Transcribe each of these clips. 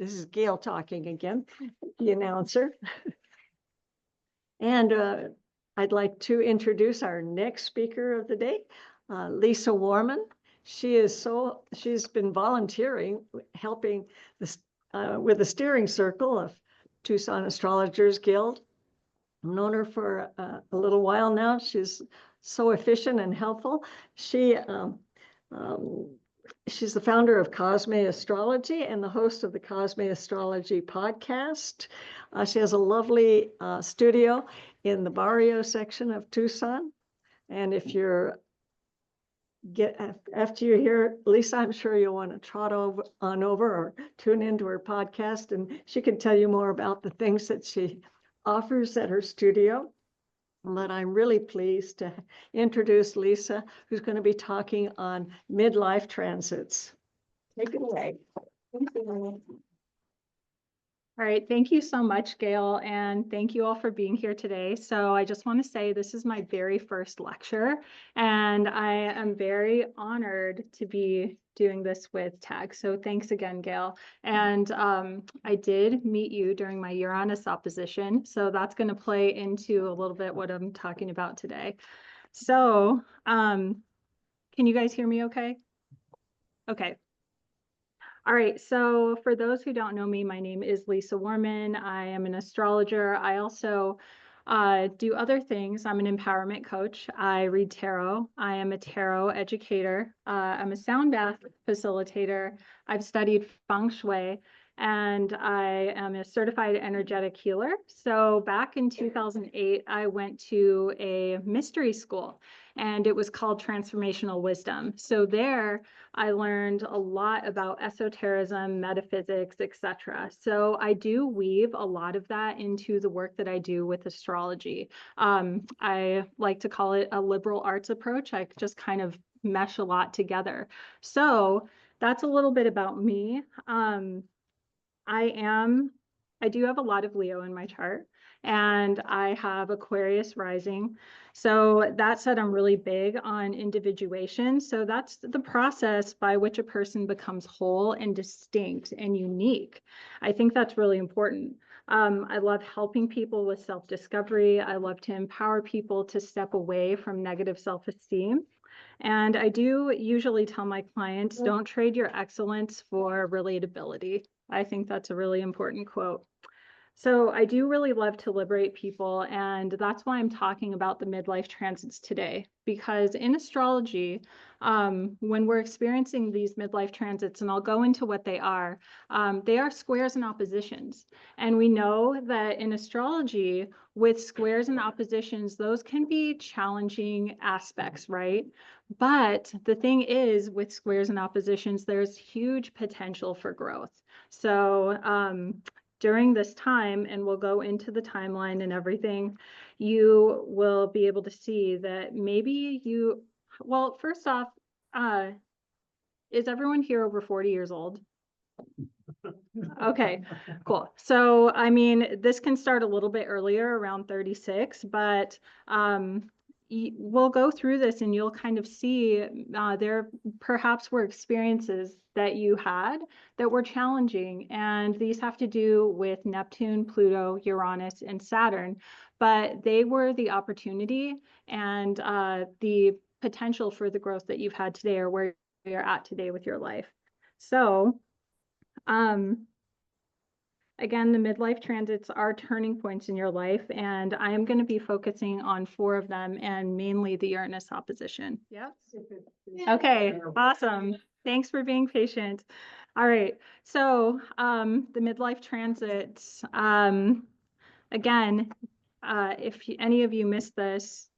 This is Gail talking again, the announcer. And I'd like to introduce our next speaker of the day, Lisa Warman. She's been volunteering, helping with the steering circle of Tucson Astrologers Guild. I've known her for a little while now. She's so efficient and helpful. She's the founder of Cosme Astrology and the host of the Cosme Astrology podcast. She has a lovely studio in the Barrio section of Tucson. And if after you hear Lisa, I'm sure you'll want to trot on over or tune into her podcast, and she can tell you more about the things that she offers at her studio. But I'm really pleased to introduce Lisa, who's going to be talking on midlife transits. Take it away. Thank you. All right, thank you so much, Gail, and thank you all for being here today. So I just want to say this is my very first lecture, and I am very honored to be doing this with TAG. So thanks again, Gail. And I did meet you during my Uranus opposition, so that's going to play into a little bit what I'm talking about today. So can you guys hear me okay? Okay. All right, so for those who don't know me, my name is Lisa Warman. I am an astrologer. I also do other things. I'm an empowerment coach. I read tarot. I am a tarot educator. I'm a sound bath facilitator. I've studied feng shui, and I am a certified energetic healer. So back in 2008, I went to a mystery school, and it was called Transformational Wisdom. So there, I learned a lot about esotericism, metaphysics, etc. So I do weave a lot of that into the work that I do with astrology. I like to call it a liberal arts approach. I just kind of mesh a lot together. So that's a little bit about me. I do have a lot of Leo in my chart, and I have Aquarius rising. So that said, I'm really big on individuation. So that's the process by which a person becomes whole and distinct and unique. I think that's really important. I love helping people with self-discovery. I love to empower people to step away from negative self-esteem. And I do usually tell my clients, don't trade your excellence for relatability. I think that's a really important quote. So I do really love to liberate people, and that's why I'm talking about the midlife transits today, because in astrology, when we're experiencing these midlife transits, and I'll go into what they are squares and oppositions. And we know that in astrology, with squares and oppositions, those can be challenging aspects, right? But the thing is, with squares and oppositions, there's huge potential for growth. So during this time, and we'll go into the timeline and everything, you will be able to see that maybe well, first off, is everyone here over 40 years old? Okay, cool. So, I mean, this can start a little bit earlier, around 36, but we'll go through this and you'll kind of see there perhaps were experiences that you had that were challenging, and these have to do with Neptune, Pluto, Uranus, and Saturn, but they were the opportunity and the potential for the growth that you've had today, or where you're at today with your life. So again, the midlife transits are turning points in your life, and I am going to be focusing on 4 of them, and mainly the Uranus opposition. Yep. Okay, awesome. Thanks for being patient. All right, so the midlife transits, again, if any of you missed this,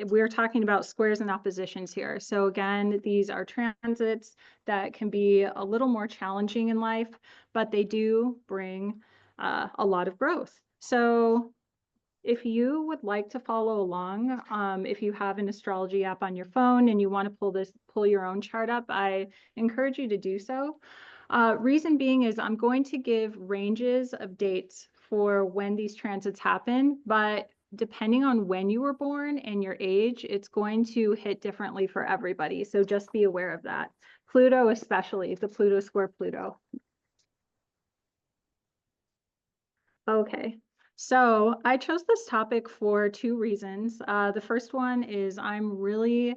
we're talking about squares and oppositions here. So again, these are transits that can be a little more challenging in life, but they do bring a lot of growth. So if you would like to follow along, if you have an astrology app on your phone and you want to pull your own chart up, I encourage you to do so. Reason being is I'm going to give ranges of dates for when these transits happen, but depending on when you were born and your age, it's going to hit differently for everybody. So just be aware of that. Pluto especially, the Pluto Square Pluto. Okay, so I chose this topic for two reasons. The first one is I'm really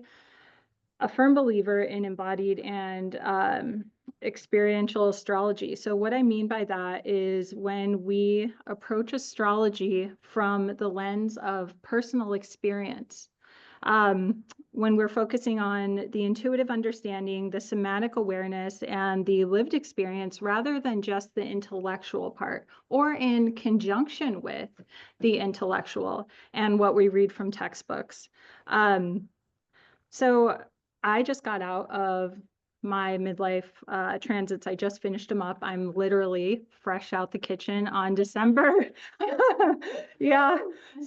a firm believer in embodied and experiential astrology. So what I mean by that is when we approach astrology from the lens of personal experience, um, when we're focusing on the intuitive understanding, the somatic awareness, and the lived experience rather than just the intellectual part, or in conjunction with the intellectual and what we read from textbooks. So I just got out of my midlife transits. I just finished them up. I'm literally fresh out the kitchen on December. Yeah.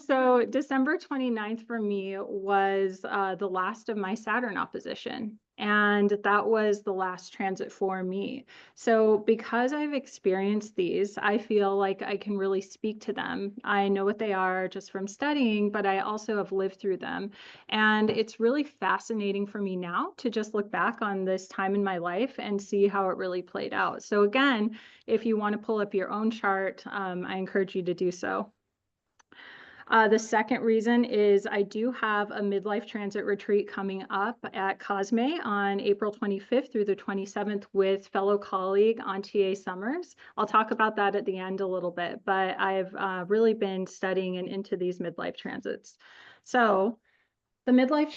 So December 29th for me was the last of my Saturn opposition. And that was the last transit for me. So because I've experienced these, I feel like I can really speak to them. I know what they are just from studying, but I also have lived through them. And it's really fascinating for me now to just look back on this time in my life and see how it really played out. So again, if you want to pull up your own chart, I encourage you to do so. The second reason is I do have a midlife transit retreat coming up at Cosme on April 25th through the 27th with fellow colleague Antia Summers. I'll talk about that at the end a little bit, but I've really been studying and into these midlife transits. So the midlife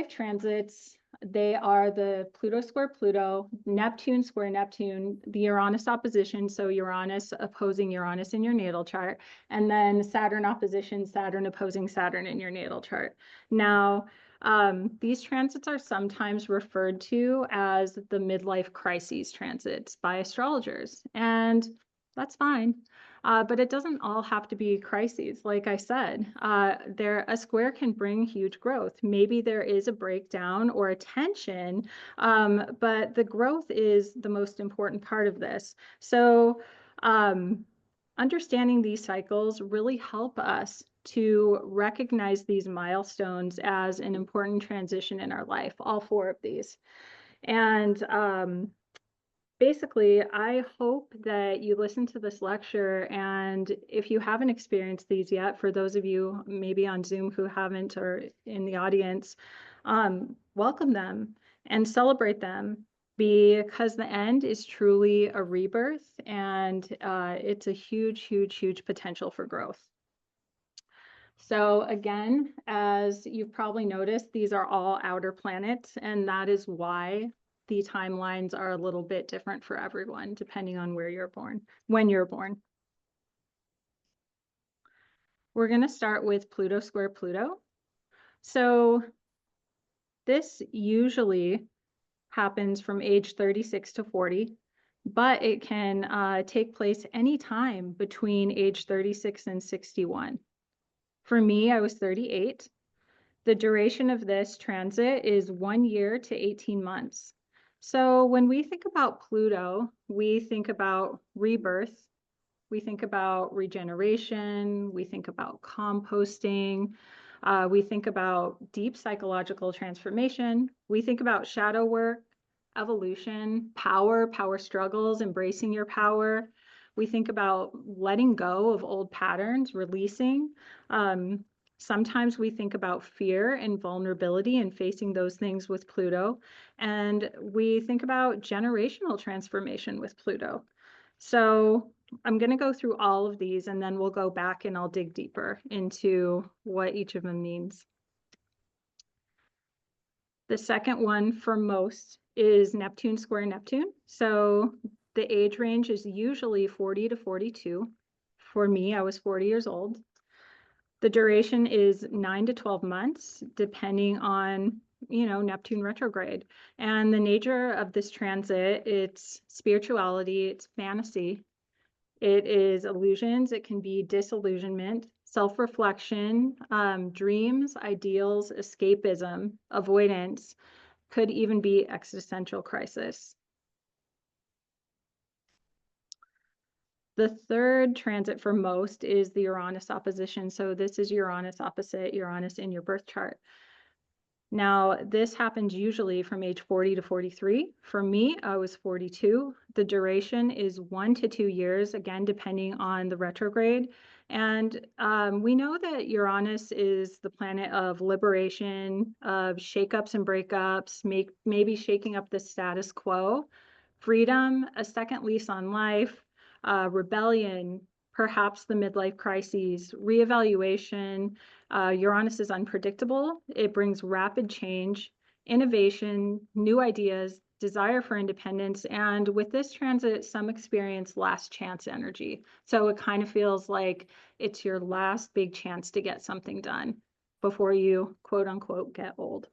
transits, they are the Pluto Square Pluto, Neptune Square Neptune, the Uranus opposition, so Uranus opposing Uranus in your natal chart, and then Saturn opposition, Saturn opposing Saturn in your natal chart. Now, these transits are sometimes referred to as the midlife crises transits by astrologers, and that's fine. But it doesn't all have to be crises. Like I said, a square can bring huge growth. Maybe there is a breakdown or a tension, but the growth is the most important part of this. So understanding these cycles really help us to recognize these milestones as an important transition in our life, all four of these. And basically, I hope that you listen to this lecture, and if you haven't experienced these yet, for those of you maybe on Zoom who haven't or in the audience, welcome them and celebrate them, because the end is truly a rebirth, and it's a huge, huge, huge potential for growth. So again, as you've probably noticed, these are all outer planets, and that is why the timelines are a little bit different for everyone, depending on where you're born, when you're born. We're going to start with Pluto Square Pluto. So this usually happens from age 36 to 40, but it can take place anytime between age 36 and 61. For me, I was 38. The duration of this transit is 1 year to 18 months. So when we think about Pluto, we think about rebirth, we think about regeneration, we think about composting, we think about deep psychological transformation, we think about shadow work, evolution, power struggles, embracing your power. We think about letting go of old patterns, releasing. Sometimes we think about fear and vulnerability and facing those things with Pluto. And we think about generational transformation with Pluto. So I'm going to go through all of these, and then we'll go back and I'll dig deeper into what each of them means. The second one for most is Neptune Square Neptune. So the age range is usually 40 to 42. For me, I was 40 years old. The duration is 9 to 12 months, depending on, Neptune retrograde. And the nature of this transit, it's spirituality, it's fantasy, it is illusions, it can be disillusionment, self-reflection, dreams, ideals, escapism, avoidance, could even be existential crisis. The third transit for most is the Uranus opposition. So this is Uranus opposite Uranus in your birth chart. Now, this happens usually from age 40 to 43. For me, I was 42. The duration is 1 to 2 years, again, depending on the retrograde. And we know that Uranus is the planet of liberation, of shakeups and breakups, maybe shaking up the status quo, freedom, a second lease on life, rebellion, perhaps the midlife crises, reevaluation. Uranus is unpredictable. It brings rapid change, innovation, new ideas, desire for independence, and with this transit, some experience last chance energy. So it kind of feels like it's your last big chance to get something done before you, quote unquote, get old.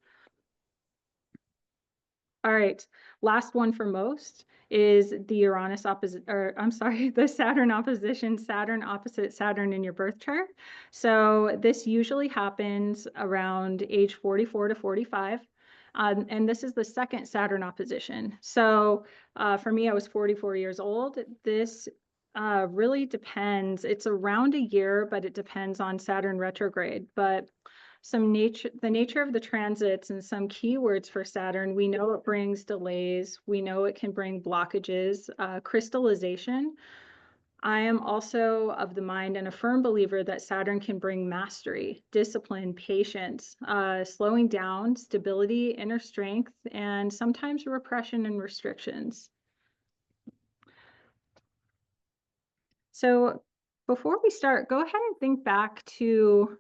All right, last one for most is the Uranus opposite, or I'm sorry, the Saturn opposition, Saturn opposite Saturn in your birth chart. So this usually happens around age 44 to 45. And this is the second Saturn opposition. So for me, I was 44 years old. This really depends. It's around a year, but it depends on Saturn retrograde. But the nature of the transits and some keywords for Saturn, we know it brings delays. We know it can bring blockages, crystallization. I am also of the mind and a firm believer that Saturn can bring mastery, discipline, patience, slowing down, stability, inner strength, and sometimes repression and restrictions. So before we start, go ahead and think back to,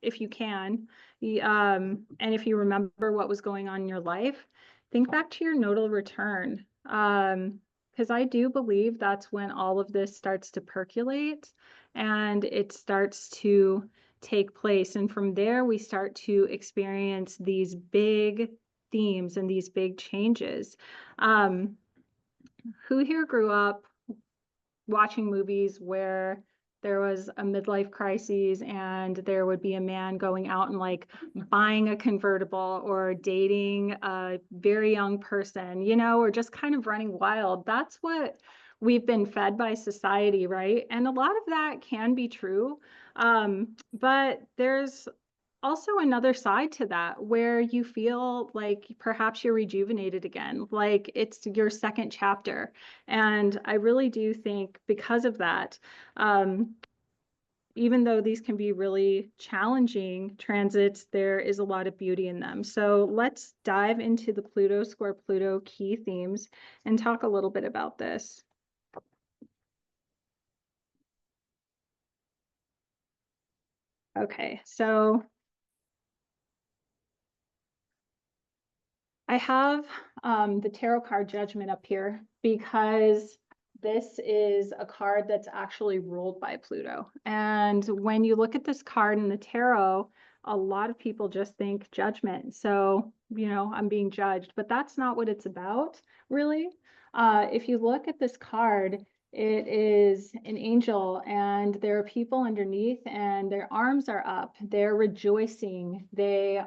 if you can, and if you remember what was going on in your life, think back to your nodal return. Because I do believe that's when all of this starts to percolate and it starts to take place. And from there, we start to experience these big themes and these big changes. Who here grew up watching movies where there was a midlife crisis and there would be a man going out and like buying a convertible or dating a very young person, you know, or just kind of running wild? That's what we've been fed by society, right? And a lot of that can be true. But there's also another side to that where you feel like perhaps you're rejuvenated again, like it's your second chapter. And I really do think because of that, even though these can be really challenging transits, there is a lot of beauty in them. So let's dive into the Pluto Square Pluto key themes and talk a little bit about this. Okay, so I have the tarot card Judgment up here because this is a card that's actually ruled by Pluto. And when you look at this card in the tarot, a lot of people just think judgment. So, you know, I'm being judged, but that's not what it's about, really. If you look at this card, it is an angel and there are people underneath and their arms are up. They're rejoicing. They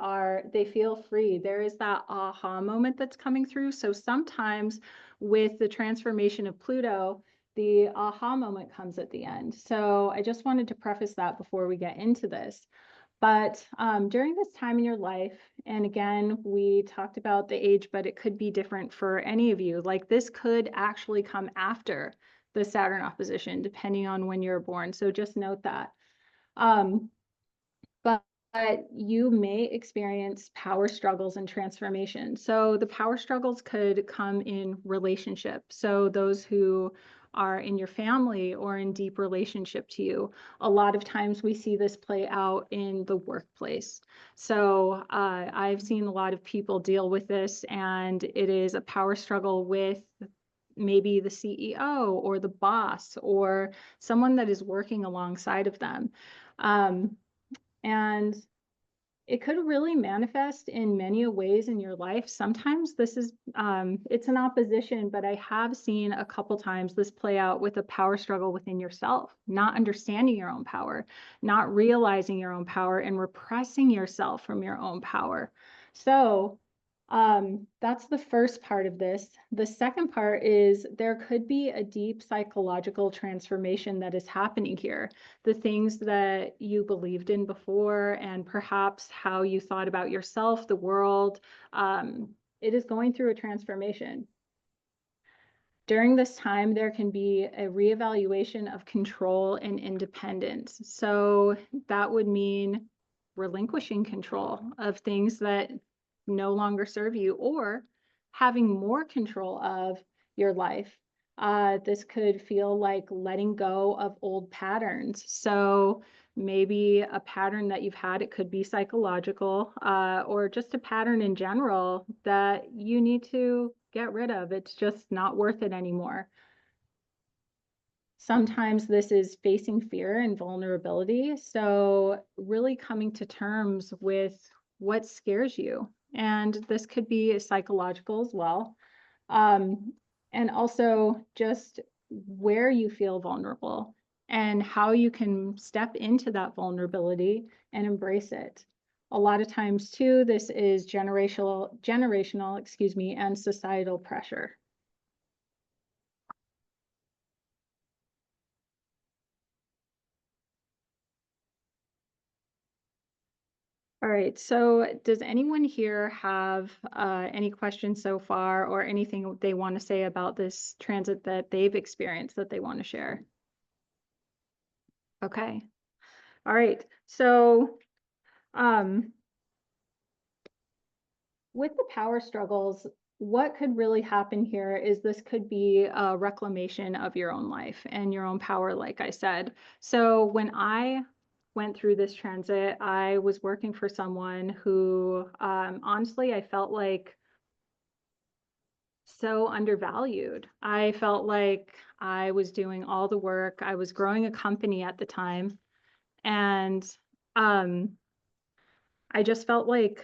feel free. There is that aha moment that's coming through. So sometimes with the transformation of Pluto, the aha moment comes at the end. So I just wanted to preface that before we get into this. But during this time in your life, and again, we talked about the age, but it could be different for any of you. Like this could actually come after the Saturn opposition, depending on when you're born. So just note that. But you may experience power struggles and transformation. So the power struggles could come in relationship. So those who are in your family or in deep relationship to you. A lot of times we see this play out in the workplace. So I've seen a lot of people deal with this, and it is a power struggle with maybe the CEO or the boss or someone that is working alongside of them. And it could really manifest in many ways in your life. Sometimes this is, it's an opposition, but I have seen a couple times this play out with a power struggle within yourself, not understanding your own power, not realizing your own power and repressing yourself from your own power. So That's the first part of this. The second part is there could be a deep psychological transformation that is happening here. The things that you believed in before, and perhaps how you thought about yourself, the world, it is going through a transformation. During this time, there can be a reevaluation of control and independence. So that would mean relinquishing control of things that no longer serve you, or having more control of your life. This could feel like letting go of old patterns. So maybe a pattern that you've had, it could be psychological, or just a pattern in general that you need to get rid of. It's just not worth it anymore. Sometimes this is facing fear and vulnerability. So really coming to terms with what scares you. And this could be psychological as well. And also just where you feel vulnerable and how you can step into that vulnerability and embrace it. A lot of times too, this is generational, excuse me, and societal pressure. All right, so does anyone here have any questions so far, or anything they want to say about this transit that they've experienced that they want to share? Okay. All right. So with the power struggles, what could really happen here is this could be a reclamation of your own life and your own power, like I said. So when I went through this transit, I was working for someone who, honestly, I felt like so undervalued. I felt like I was doing all the work. I was growing a company at the time, and I just felt like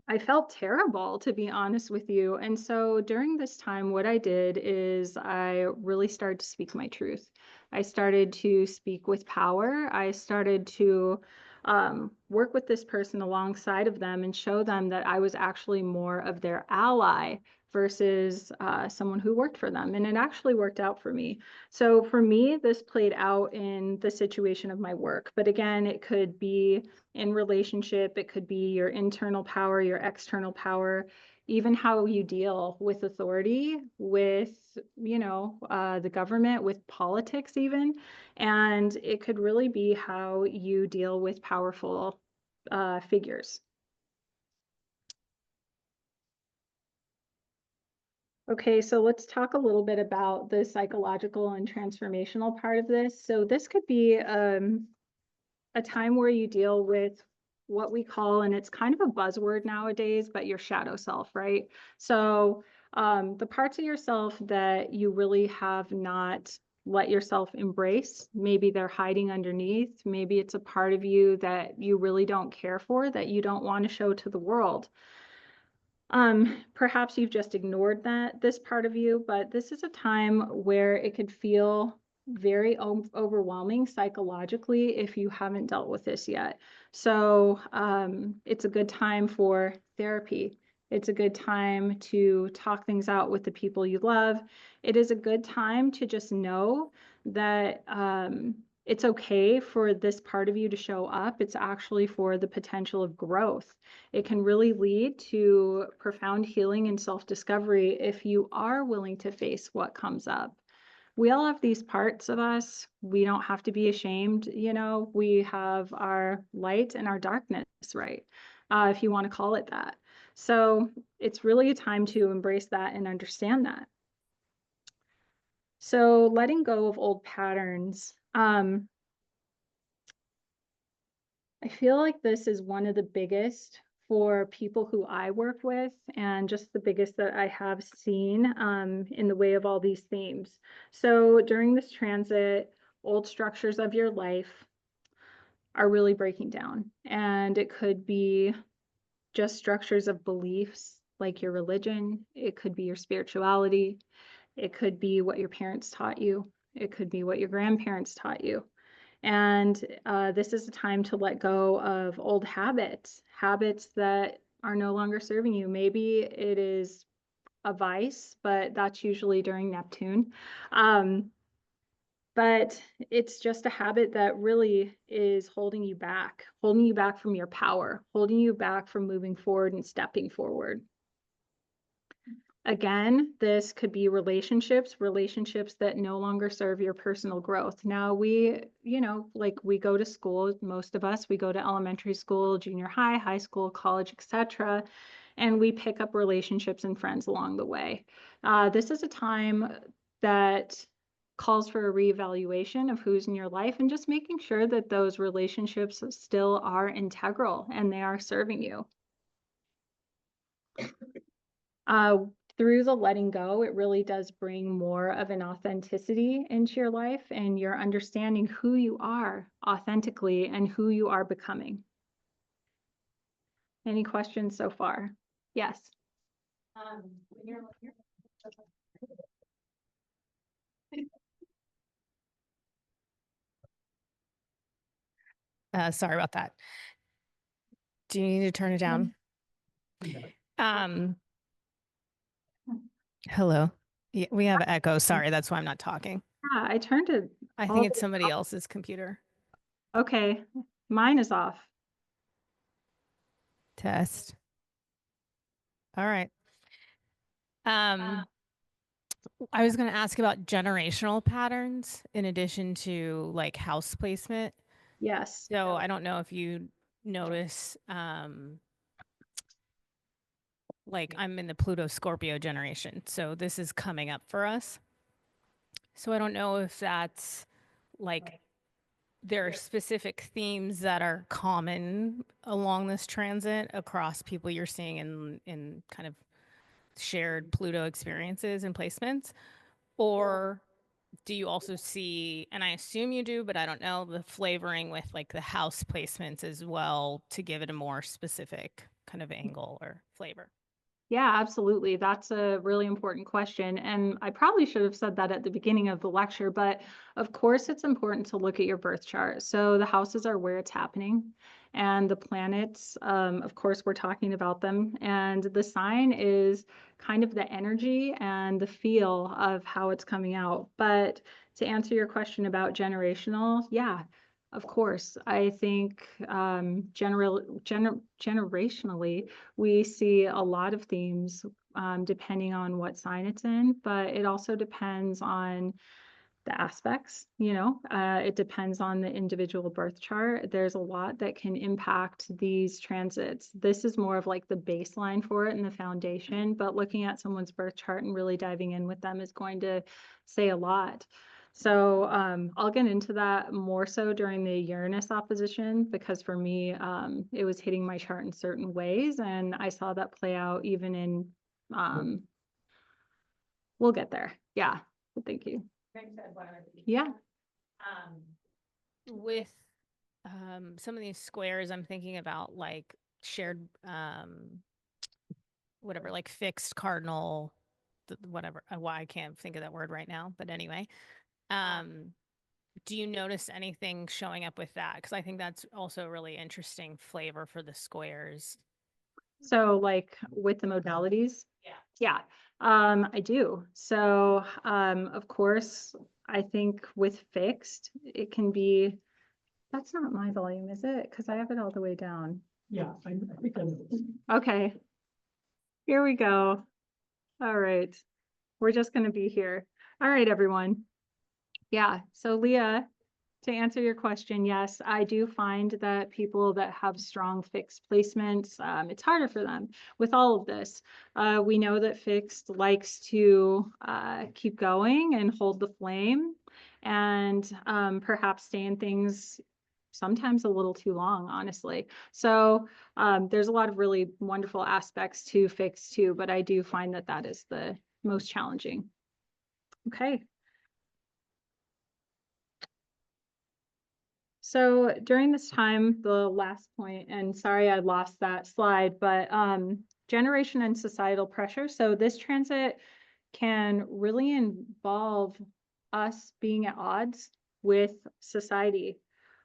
I felt terrible, to be honest with you. And so during this time, what I did is I really started to speak my truth. I started to speak with power. I started to work with this person alongside of them and show them that I was actually more of their ally versus someone who worked for them. And it actually worked out for me. So for me, this played out in the situation of my work. But again, it could be in relationship, it could be your internal power, your external power, even how you deal with authority, with, the government, with politics even. And it could really be how you deal with powerful figures. Okay, so let's talk a little bit about the psychological and transformational part of this. So this could be a time where you deal with what we call, and it's kind of a buzzword nowadays, but your shadow self, right? So the parts of yourself that you really have not let yourself embrace, maybe they're hiding underneath, maybe it's a part of you that you really don't care for, that you don't want to show to the world. Perhaps you've just ignored this part of you, but this is a time where it could feel very overwhelming psychologically if you haven't dealt with this yet. So it's a good time for therapy. It's a good time to talk things out with the people you love. It is a good time to just know that it's okay for this part of you to show up. It's actually for the potential of growth. It can really lead to profound healing and self-discovery if you are willing to face what comes up. We all have these parts of us. We don't have to be ashamed. We have our light and our darkness, right? If you want to call it that. So it's really a time to embrace that and understand that. So letting go of old patterns. I feel like this is one of the biggest for people who I work with, and just the biggest that I have seen in the way of all these themes. So during this transit, old structures of your life are really breaking down. And it could be just structures of beliefs like your religion, it could be your spirituality, it could be what your parents taught you, it could be what your grandparents taught you. And this is a time to let go of old habits that are no longer serving you. Maybe it is a vice, but that's usually during Neptune. But it's just a habit that really is holding you back from your power, holding you back from moving forward and stepping forward. Again, this could be relationships that no longer serve your personal growth. Now we, like we go to school, most of us, we go to elementary school, junior high, high school, college, etc., and we pick up relationships and friends along the way. This is a time that calls for a reevaluation of who's in your life and just making sure that those relationships still are integral and they are serving you. Through the letting go, it really does bring more of an authenticity into your life, and you're understanding who you are authentically and who you are becoming. Any questions so far? Yes. Sorry about that. Do you need to turn it down? Hello. Yeah, we have echo. Sorry, that's why I'm not talking. Yeah, I turned it. I think it's somebody else's computer. Okay, mine is off. Test. All right. I was going to ask about generational patterns in addition to like house placement. Yes. So I don't know if you notice, like I'm in the Pluto Scorpio generation. So this is coming up for us. So I don't know if that's like there are specific themes that are common along this transit across people you're seeing in kind of shared Pluto experiences and placements, or do you also see, and I assume you do, but I don't know, the flavoring with like the house placements as well to give it a more specific kind of angle or flavor? Yeah, absolutely. That's a really important question. And I probably should have said that at the beginning of the lecture, but of course it's important to look at your birth chart. So the houses are where it's happening, and the planets, of course, we're talking about them. And the sign is kind of the energy and the feel of how it's coming out. But to answer your question about generational, yeah, of course, I think generationally, we see a lot of themes depending on what sign it's in, but it also depends on the aspects, it depends on the individual birth chart. There's a lot that can impact these transits. This is more of like the baseline for it and the foundation, but looking at someone's birth chart and really diving in with them is going to say a lot. So I'll get into that more so during the Uranus opposition, because for me, it was hitting my chart in certain ways, and I saw that play out even in, we'll get there. Yeah, thank you. Yeah. With some of these squares, I'm thinking about like shared, whatever, like fixed cardinal, whatever. Why I can't think of that word right now, but anyway. Do you notice anything showing up with that? Because I think that's also a really interesting flavor for the squares. So like with the modalities? Yeah, I do. So of course, I think with fixed, it can be, that's not my volume, is it? Because I have it all the way down. Yeah, I think I know. Okay. Here we go. All right. We're just going to be here. All right, everyone. Yeah. So Leah, to answer your question, yes, I do find that people that have strong fixed placements, it's harder for them with all of this. We know that fixed likes to keep going and hold the flame, and perhaps stay in things sometimes a little too long, honestly. So there's a lot of really wonderful aspects to fixed too, but I do find that that is the most challenging. Okay. So during this time, the last point, and sorry I lost that slide, but generation and societal pressure. So this transit can really involve us being at odds with society.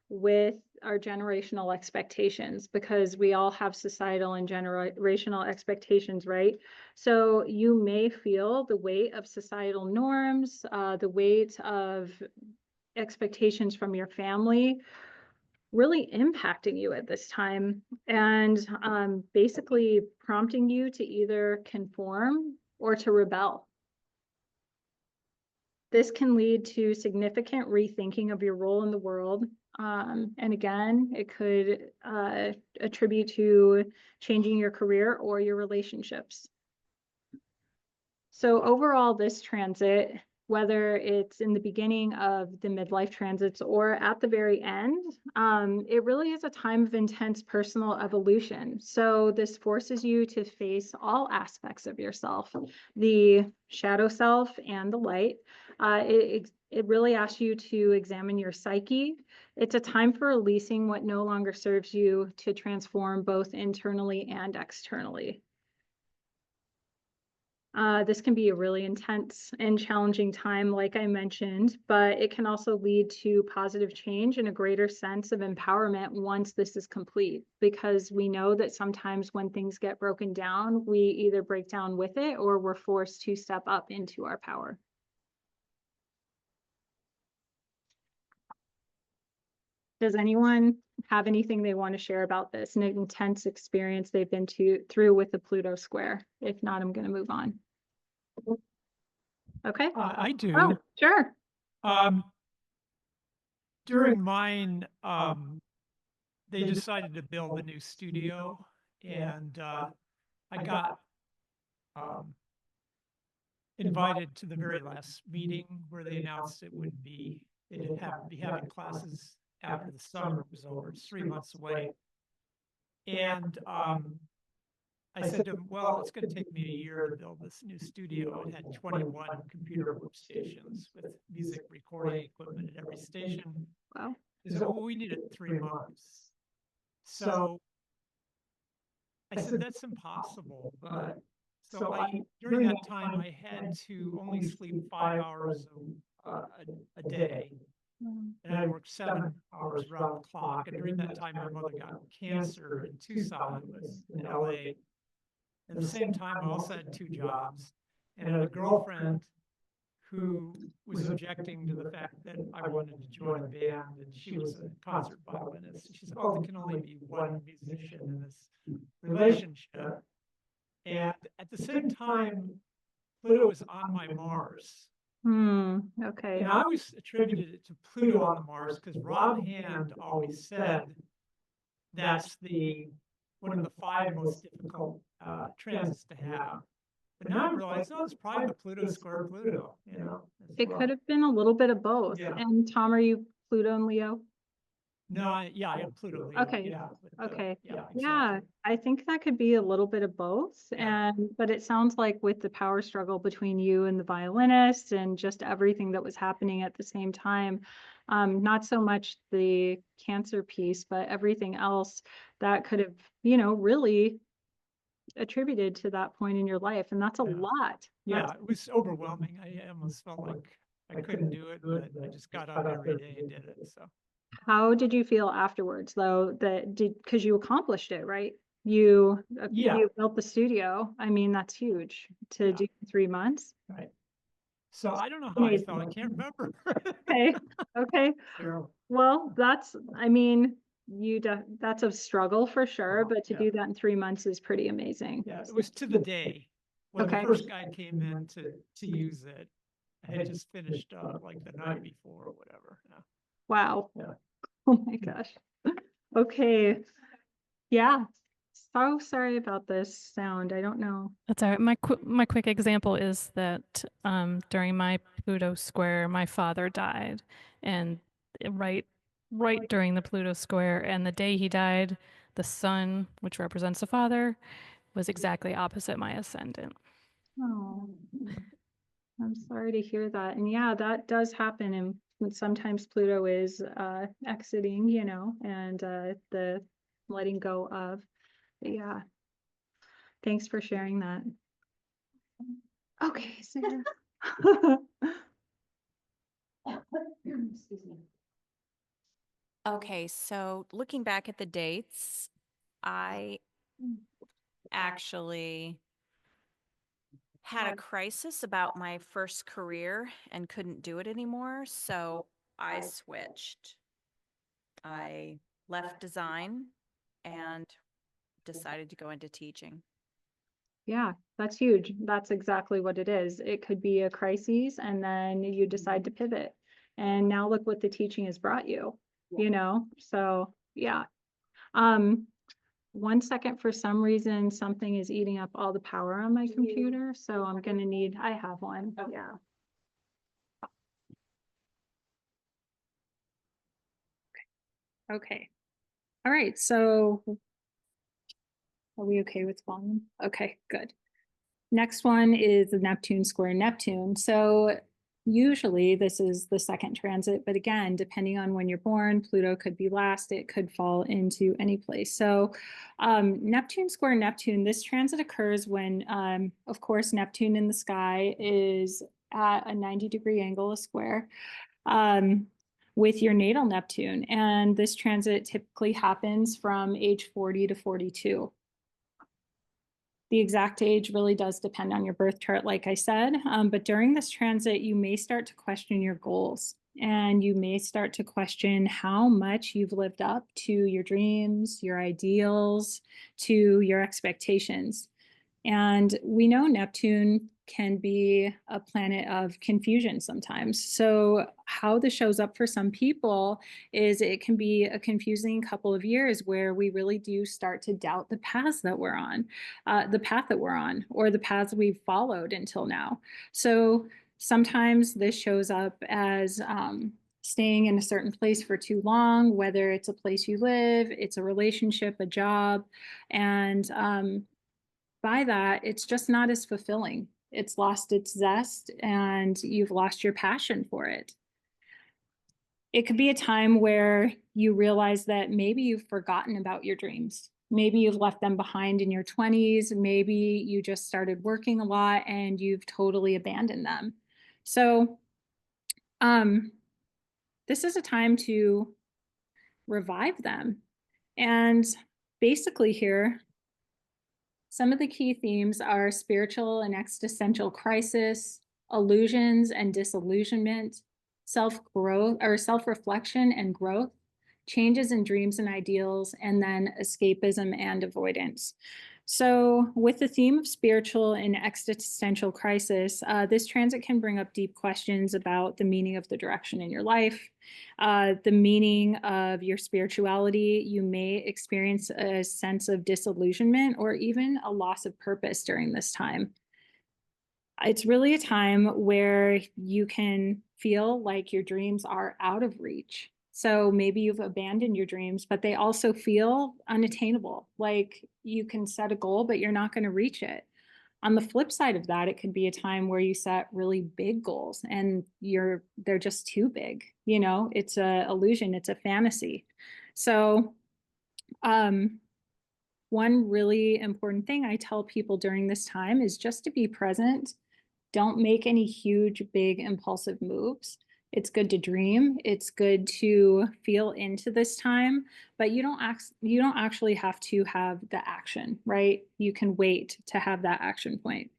with our generational expectations, because we all have societal and generational expectations, right? So you may feel the weight of societal norms, the weight of expectations from your family really impacting you at this time, and basically prompting you to either conform or to rebel. This can lead to significant rethinking of your role in the world. And again, it could attribute to changing your career or your relationships. So overall, this transit, whether it's in the beginning of the midlife transits or at the very end, it really is a time of intense personal evolution. So this forces you to face all aspects of yourself, the shadow self and the light. It really asks you to examine your psyche. It's a time for releasing what no longer serves you, to transform both internally and externally. This can be a really intense and challenging time, like I mentioned, but it can also lead to positive change and a greater sense of empowerment once this is complete, because we know that sometimes when things get broken down, we either break down with it or we're forced to step up into our power. Does anyone have anything they want to share about this, an intense experience they've been through with the Pluto Square? If not, I'm going to move on. Okay. I do. Oh, sure. During mine, they decided to build a new studio, and I got invited to the very last meeting where they announced it would be, they didn't be having classes after the summer was over. It's 3 months away. And I said to him, well, it's going to take me a year to build this new studio. It had 21 computer workstations with music recording equipment at every station. Wow. He said, well, we needed 3 months. So I said, that's impossible. But so during that time, I had to only sleep 5 hours a day. And I worked 7 hours around the clock. And during that time, my mother got cancer in Tucson, I was in LA. At the same time, I also had 2 jobs, and I had a girlfriend who was objecting to the fact that I wanted to join a band, and she was a concert violinist. She said, oh, there can only be one musician in this relationship. And at the same time, Pluto was on my Mars. Okay. And I always attributed it to Pluto on the Mars because Rob Hand always said that's one of the 5 most difficult transits to have. But now I realize, no, it's probably the Pluto Square Pluto, you know. It could have been a little bit of both. Yeah. And Tom, are you Pluto and Leo? No, I am Pluto Leo. Okay. Yeah. Okay. Yeah. Yeah, Exactly. I think that could be a little bit of both. Yeah. But it sounds like with the power struggle between you and the violinist and just everything that was happening at the same time, not so much the cancer piece, but everything else that could have, really attributed to that point in your life. And that's a Yeah. lot. Yeah, it was overwhelming. I almost felt like I couldn't do it, but I just got up every day and did it. So How did you feel afterwards, though, because you accomplished it, right? You built the studio. I mean, that's huge to do in 3 months. right. So I don't know how I felt. I can't remember. Okay. Terrible. Well, that's a struggle for sure, but to Yeah. do that in 3 months is pretty amazing. Yeah, it was to the day when Okay. the first guy came in to use it. I had just finished like the night before or whatever. Yeah. Wow. Yeah. Oh my gosh. Okay. Yeah. So sorry about this sound. I don't know. That's all right. My quick example is that during my Pluto Square, my father died, and right during the Pluto Square, and the day he died, the sun, which represents the father, was exactly opposite my ascendant. Oh, I'm sorry to hear that. And yeah, that does happen. And sometimes Pluto is exiting, and the letting go of. But yeah. Thanks for sharing that. Okay, Sarah. Excuse me. Okay, so looking back at the dates, I actually had a crisis about my first career and couldn't do it anymore. So I switched. I left design and decided to go into teaching. Yeah, that's huge. That's exactly what it is. It could be a crisis and then you decide to pivot. And now look what the teaching has brought you, you know? So yeah. 1 second, for some reason, something is eating up all the power on my computer. So I'm gonna need, I have one, yeah. Okay. All right, so are we okay with volume? Okay, good. Next one is the Neptune Square Neptune. So usually this is the second transit, but again, depending on when you're born, Pluto could be last, it could fall into any place. So Neptune Square Neptune, this transit occurs when, of course, Neptune in the sky is at a 90-degree angle, a square, with your natal Neptune. And this transit typically happens from age 40 to 42. The exact age really does depend on your birth chart, like I said. But during this transit, you may start to question your goals, and you may start to question how much you've lived up to your dreams, your ideals, to your expectations. And we know Neptune can be a planet of confusion sometimes. So how this shows up for some people is it can be a confusing couple of years where we really do start to doubt the paths that we're on, the path that we're on, or the paths we've followed until now. So sometimes this shows up as staying in a certain place for too long, whether it's a place you live, it's a relationship, a job, and by that, it's just not as fulfilling. It's lost its zest and you've lost your passion for it. It could be a time where you realize that maybe you've forgotten about your dreams. Maybe you've left them behind in your 20s. Maybe you just started working a lot and you've totally abandoned them. So this is a time to revive them. And basically here, some of the key themes are spiritual and existential crisis, illusions and disillusionment, self-growth or self-reflection and growth, changes in dreams and ideals, and then escapism and avoidance. So with the theme of spiritual and existential crisis, this transit can bring up deep questions about the meaning of the direction in your life, the meaning of your spirituality. You may experience a sense of disillusionment or even a loss of purpose during this time. It's really a time where you can feel like your dreams are out of reach. So maybe you've abandoned your dreams, but they also feel unattainable. Like you can set a goal, but you're not going to reach it. On the flip side of that, it could be a time where you set really big goals and they're just too big. You know, it's an illusion, it's a fantasy. So one really important thing I tell people during this time is just to be present. Don't make any huge, big, impulsive moves. It's good to dream. It's good to feel into this time, but you don't actually have to have the action, right? You can wait to have that action point.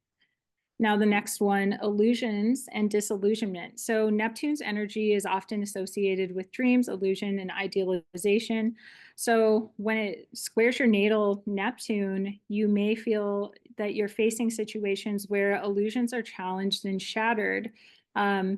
Now, the next one, illusions and disillusionment. So Neptune's energy is often associated with dreams, illusion, and idealization. So when it squares your natal Neptune, you may feel that you're facing situations where illusions are challenged and shattered.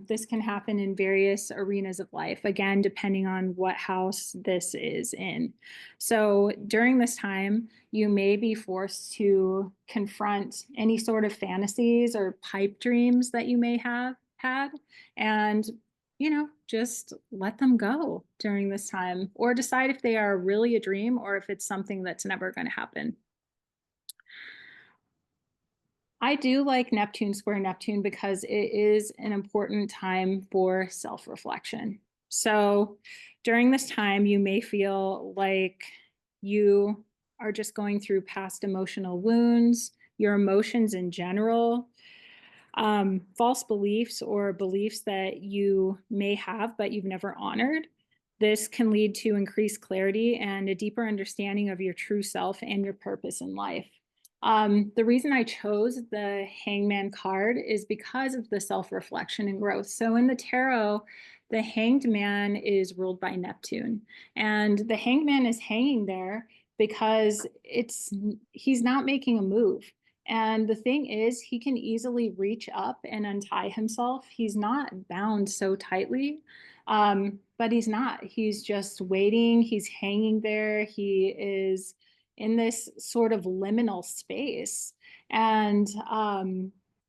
This can happen in various arenas of life, again, depending on what house this is in. So during this time, you may be forced to confront any sort of fantasies or pipe dreams that you may have had and, you know, just let them go during this time or decide if they are really a dream or if it's something that's never going to happen. I do like Neptune Square Neptune because it is an important time for self-reflection. So during this time, you may feel like you are just going through past emotional wounds, your emotions in general, false beliefs or beliefs that you may have, but you've never honored. This can lead to increased clarity and a deeper understanding of your true self and your purpose in life. The reason I chose the Hangman card is because of the self-reflection and growth. So in the tarot, the Hanged Man is ruled by Neptune, and the Hanged Man is hanging there because he's not making a move. And the thing is, he can easily reach up and untie himself. He's not bound so tightly, but he's not. He's just waiting. He's hanging there. He is in this sort of liminal space. And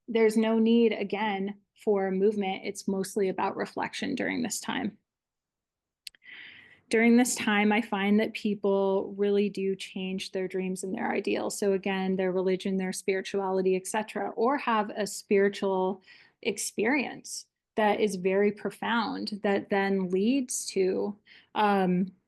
there's no need, again, for movement. It's mostly about reflection during this time. During this time, I find that people really do change their dreams and their ideals. So again, their religion, their spirituality, etc., or have a spiritual experience that is very profound that then leads to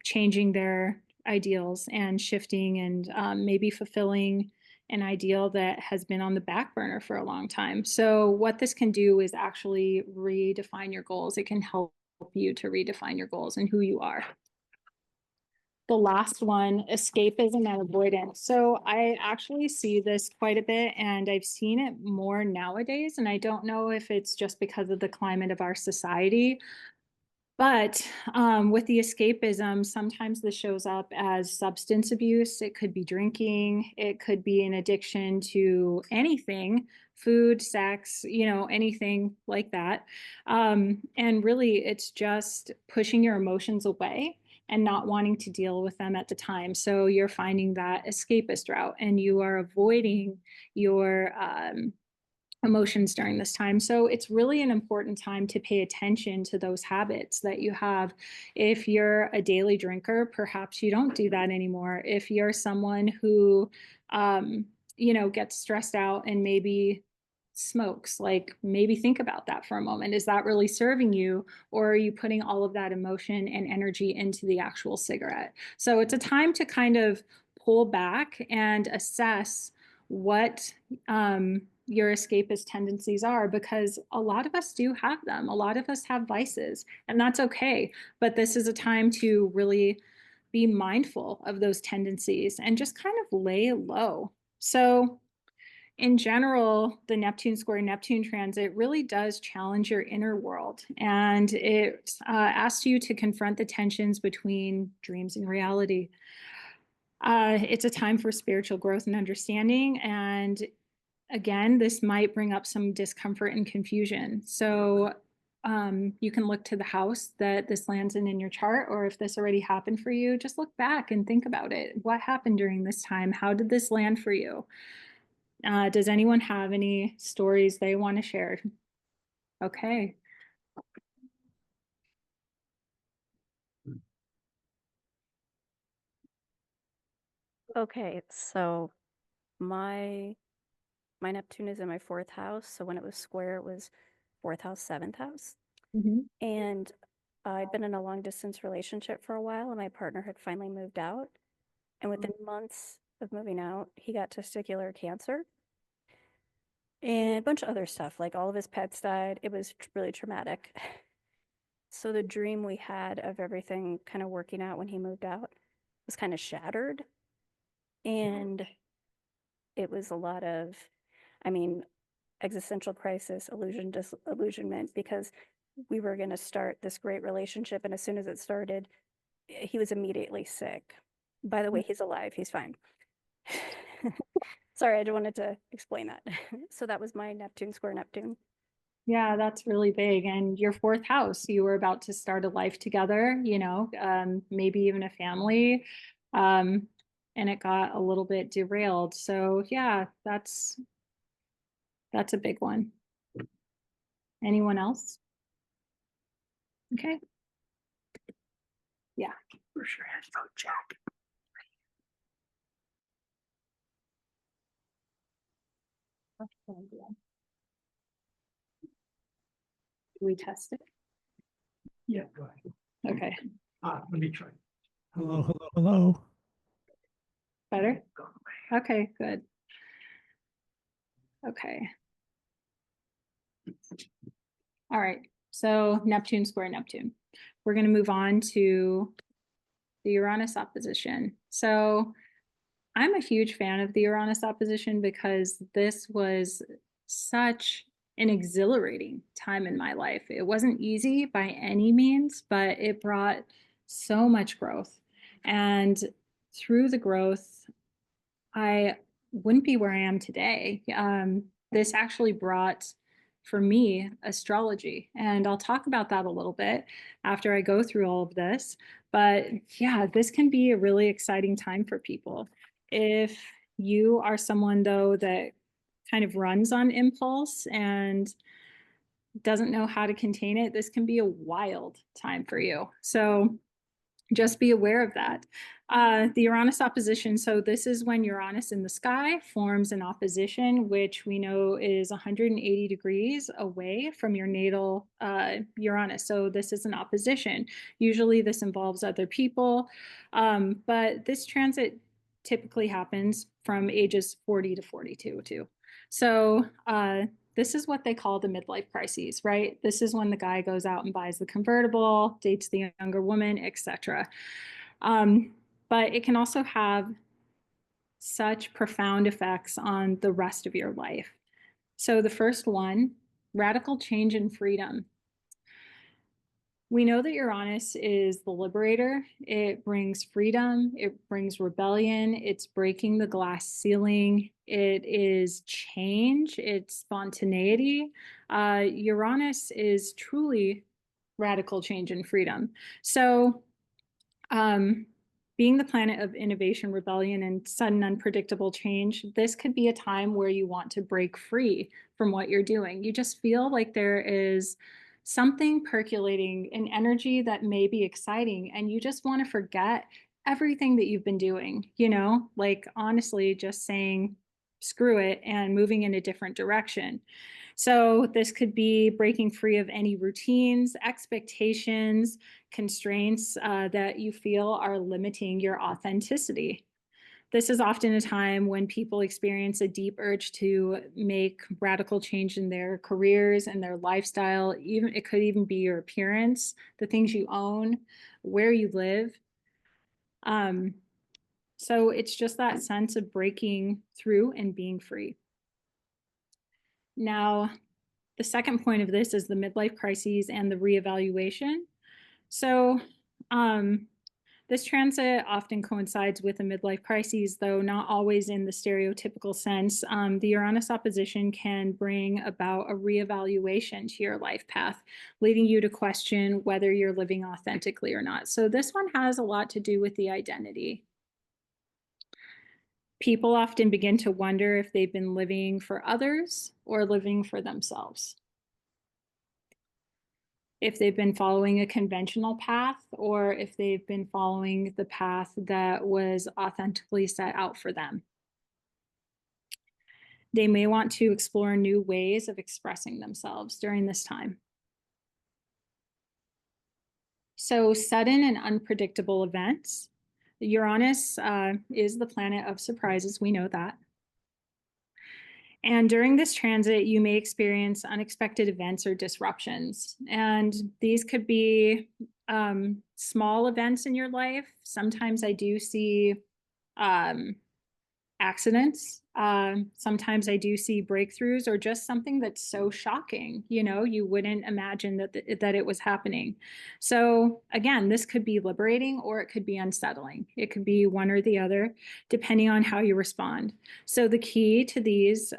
changing their ideals and shifting and maybe fulfilling an ideal that has been on the back burner for a long time. So what this can do is actually redefine your goals. It can help you to redefine your goals and who you are. The last one, escapism and avoidance. So I actually see this quite a bit, and I've seen it more nowadays. And I don't know if it's just because of the climate of our society, but with the escapism, sometimes this shows up as substance abuse. It could be drinking. It could be an addiction to anything, food, sex, anything like that. And really, it's just pushing your emotions away and not wanting to deal with them at the time. So you're finding that escapist route, and you are avoiding your emotions during this time. So it's really an important time to pay attention to those habits that you have. If you're a daily drinker, perhaps you don't do that anymore. If you're someone who, gets stressed out and maybe smokes, like maybe think about that for a moment. Is that really serving you, or are you putting all of that emotion and energy into the actual cigarette? So it's a time to kind of pull back and assess what your escapist tendencies are, because a lot of us do have them. A lot of us have vices, and that's okay. But this is a time to really be mindful of those tendencies and just kind of lay low. So in general, the Neptune Square Neptune transit really does challenge your inner world, and it asks you to confront the tensions between dreams and reality. It's a time for spiritual growth and understanding, and again, this might bring up some discomfort and confusion. So you can look to the house that this lands in your chart, or if this already happened for you, just look back and think about it. What happened during this time? How did this land for you? Does anyone have any stories they want to share? Okay. Okay, so my Neptune is in my fourth house. So when it was square, it was fourth house, seventh house. Mhm. And I'd been in a long distance relationship for a while, and my partner had finally moved out. And within months of moving out, he got testicular cancer and a bunch of other stuff. Like all of his pets died. It was really traumatic. So the dream we had of everything kind of working out when he moved out was kind of shattered. And it was a lot of, existential crisis, disillusionment, because we were going to start this great relationship. And as soon as it started, he was immediately sick. By the way, he's alive. He's fine. Sorry, I just wanted to explain that. So that was my Neptune Square Neptune. Yeah, that's really big. And your fourth house, you were about to start a life together, maybe even a family. And it got a little bit derailed. So yeah, that's a big one. Anyone else? Okay. Yeah. Where's your headphone jack? Do we test it? Yeah, go ahead. Okay. Let me try. Hello, hello, hello. Better? Go away. Okay, good. Okay. All right. So Neptune square Neptune. We're going to move on to the Uranus opposition. So I'm a huge fan of the Uranus opposition because this was such an exhilarating time in my life. It wasn't easy by any means, but it brought so much growth. And through the growth, I wouldn't be where I am today. This actually brought, for me, astrology. And I'll talk about that a little bit after I go through all of this. But yeah, this can be a really exciting time for people. If you are someone, though, that kind of runs on impulse and doesn't know how to contain it, this can be a wild time for you. So just be aware of that. The Uranus opposition. So this is when Uranus in the sky forms an opposition, which we know is 180 degrees away from your natal Uranus. So this is an opposition. Usually this involves other people, but this transit typically happens from ages 40 to 42 too. So this is what they call the midlife crises, right? This is when the guy goes out and buys the convertible, dates the younger woman, etc. But it can also have such profound effects on the rest of your life. So the first one, radical change in freedom. We know that Uranus is the liberator. It brings freedom. It brings rebellion. It's breaking the glass ceiling. It is change. It's spontaneity. Uranus is truly radical change and freedom. So being the planet of innovation, rebellion, and sudden unpredictable change, this could be a time where you want to break free from what you're doing. You just feel like there is something percolating, an energy that may be exciting, and you just want to forget everything that you've been doing, you know, like honestly, just saying, screw it, and moving in a different direction. So this could be breaking free of any routines, expectations, constraints that you feel are limiting your authenticity. This is often a time when people experience a deep urge to make radical change in their careers and their lifestyle. Even it could even be your appearance, the things you own, where you live. So it's just that sense of breaking through and being free. Now, the second point of this is the midlife crises and the reevaluation. So this transit often coincides with a midlife crisis, though not always in the stereotypical sense. The Uranus opposition can bring about a reevaluation to your life path, leading you to question whether you're living authentically or not. So this one has a lot to do with the identity. People often begin to wonder if they've been living for others or living for themselves. If they've been following a conventional path or if they've been following the path that was authentically set out for them. They may want to explore new ways of expressing themselves during this time. So sudden and unpredictable events. Uranus is the planet of surprises, we know that. And during this transit, you may experience unexpected events or disruptions. And these could be small events in your life. Sometimes I do see accidents. Sometimes I do see breakthroughs or just something that's so shocking, you know, you wouldn't imagine that it was happening. So again, this could be liberating or it could be unsettling. It could be one or the other, depending on how you respond. So the key to these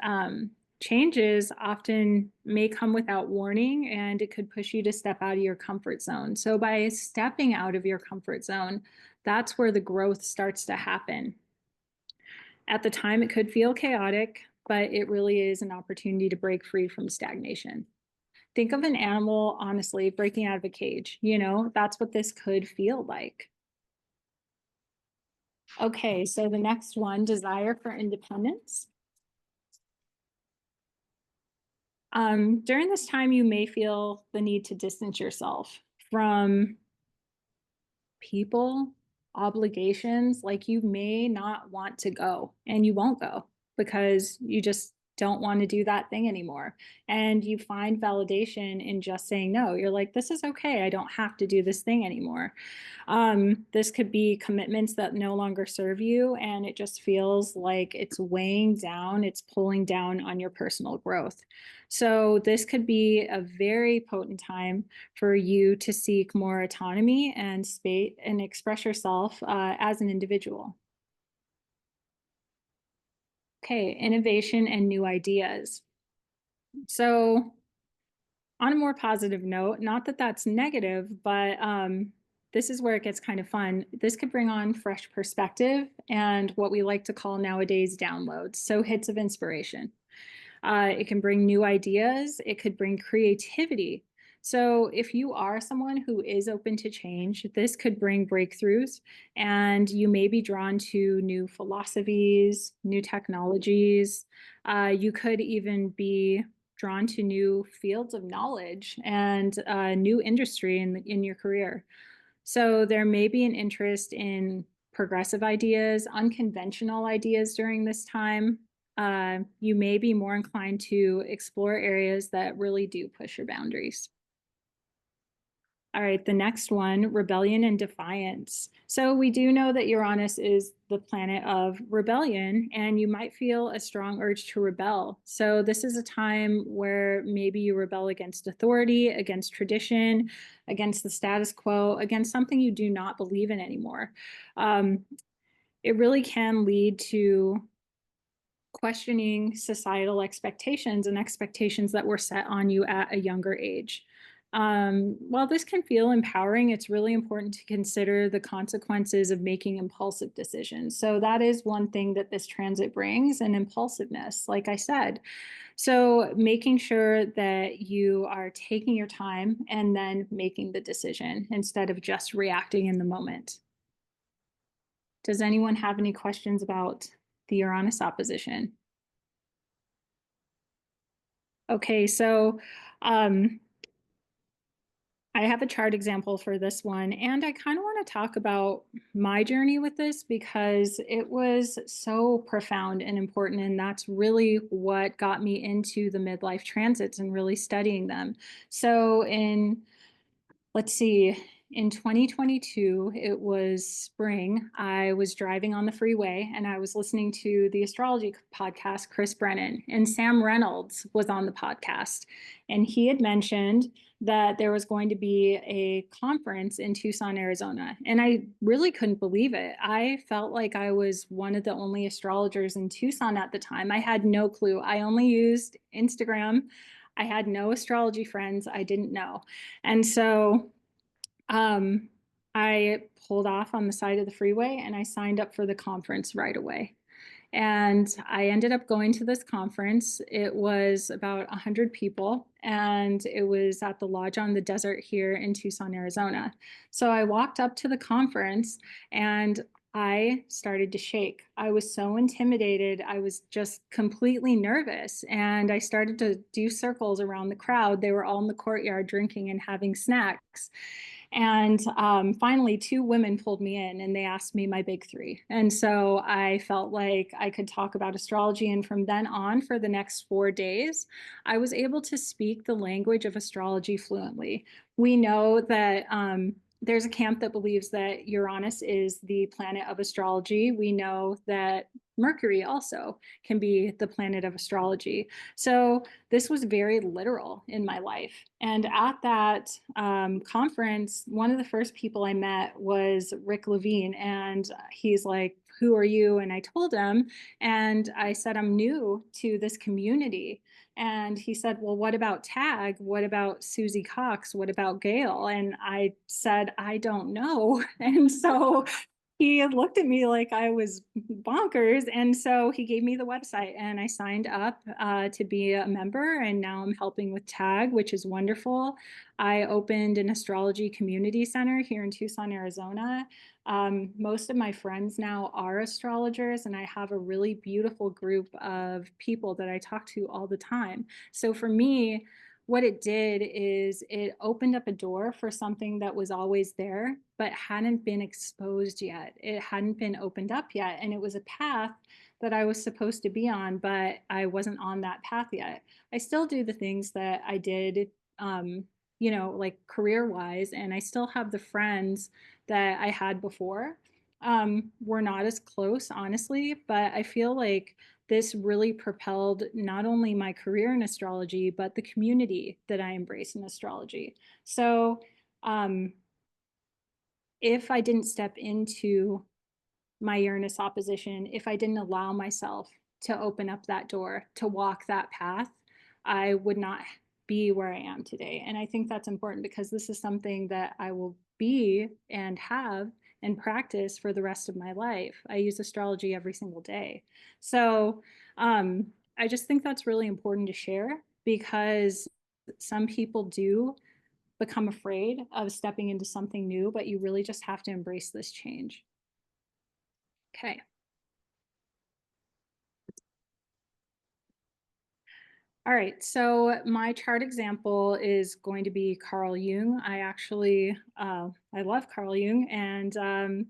changes often may come without warning, and it could push you to step out of your comfort zone. So by stepping out of your comfort zone, that's where the growth starts to happen. At the time, it could feel chaotic, but it really is an opportunity to break free from stagnation. Think of an animal, honestly, breaking out of a cage. You know, that's what this could feel like. Okay, so the next one, desire for independence. During this time, you may feel the need to distance yourself from people, obligations. Like you may not want to go and you won't go because you just don't want to do that thing anymore. And you find validation in just saying no. You're like, this is okay. I don't have to do this thing anymore. This could be commitments that no longer serve you, and it just feels like it's weighing down, it's pulling down on your personal growth. So this could be a very potent time for you to seek more autonomy and space and express yourself as an individual. Okay, innovation and new ideas. So on a more positive note, not that that's negative, but this is where it gets kind of fun. This could bring on fresh perspective and what we like to call nowadays downloads, so hits of inspiration. It can bring new ideas. It could bring creativity. So if you are someone who is open to change, this could bring breakthroughs, and you may be drawn to new philosophies, new technologies. You could even be drawn to new fields of knowledge and new industry in your career. So there may be an interest in progressive ideas, unconventional ideas during this time. You may be more inclined to explore areas that really do push your boundaries. All right, the next one, rebellion and defiance. So we do know that Uranus is the planet of rebellion, and you might feel a strong urge to rebel. So this is a time where maybe you rebel against authority, against tradition, against the status quo, against something you do not believe in anymore. It really can lead to questioning societal expectations and expectations that were set on you at a younger age. While this can feel empowering, it's really important to consider the consequences of making impulsive decisions. So that is one thing that this transit brings, an impulsiveness, like I said. So making sure that you are taking your time and then making the decision instead of just reacting in the moment. Does anyone have any questions about the Uranus opposition? Okay, so I have a chart example for this one, and I kind of want to talk about my journey with this because it was so profound and important, and that's really what got me into the midlife transits and really studying them. So let's see, in 2022, it was spring. I was driving on the freeway and I was listening to the astrology podcast, Chris Brennan, and Sam Reynolds was on the podcast. And he had mentioned that there was going to be a conference in Tucson, Arizona. And I really couldn't believe it. I felt like I was one of the only astrologers in Tucson at the time. I had no clue. I only used Instagram. I had no astrology friends. I didn't know. And so I pulled off on the side of the freeway and I signed up for the conference right away. And I ended up going to this conference. It was about 100 people, and it was at the Lodge on the Desert here in Tucson, Arizona. So I walked up to the conference and I started to shake. I was so intimidated. I was just completely nervous. And I started to do circles around the crowd. They were all in the courtyard drinking and having snacks. And finally, two women pulled me in and they asked me my big three. And so I felt like I could talk about astrology. And from then on, for the next 4 days, I was able to speak the language of astrology fluently. We know that there's a camp that believes that Uranus is the planet of astrology. We know that Mercury also can be the planet of astrology. So this was very literal in my life. And at that conference, one of the first people I met was Rick Levine. And he's like, "Who are you?" And I told him, and I said, "I'm new to this community." And he said, "Well, what about Tag? What about Susie Cox? What about Gail?" And I said, "I don't know." And so he looked at me like I was bonkers. And so he gave me the website and I signed up to be a member. And now I'm helping with Tag, which is wonderful. I opened an astrology community center here in Tucson, Arizona. Most of my friends now are astrologers, and I have a really beautiful group of people that I talk to all the time. So for me, what it did is it opened up a door for something that was always there, but hadn't been exposed yet. It hadn't been opened up yet. And it was a path that I was supposed to be on, but I wasn't on that path yet. I still do the things that I did, you know, like career wise, and I still have the friends that I had before. We're not as close, honestly, but I feel like this really propelled not only my career in astrology, but the community that I embrace in astrology. So, if I didn't step into my Uranus opposition, if I didn't allow myself to open up that door, to walk that path, I would not be where I am today. And I think that's important because this is something that I will be and have and practice for the rest of my life. I use astrology every single day. So I just think that's really important to share because some people do become afraid of stepping into something new, but you really just have to embrace this change. Okay. All right, so my chart example is going to be Carl Jung. I love Carl Jung, and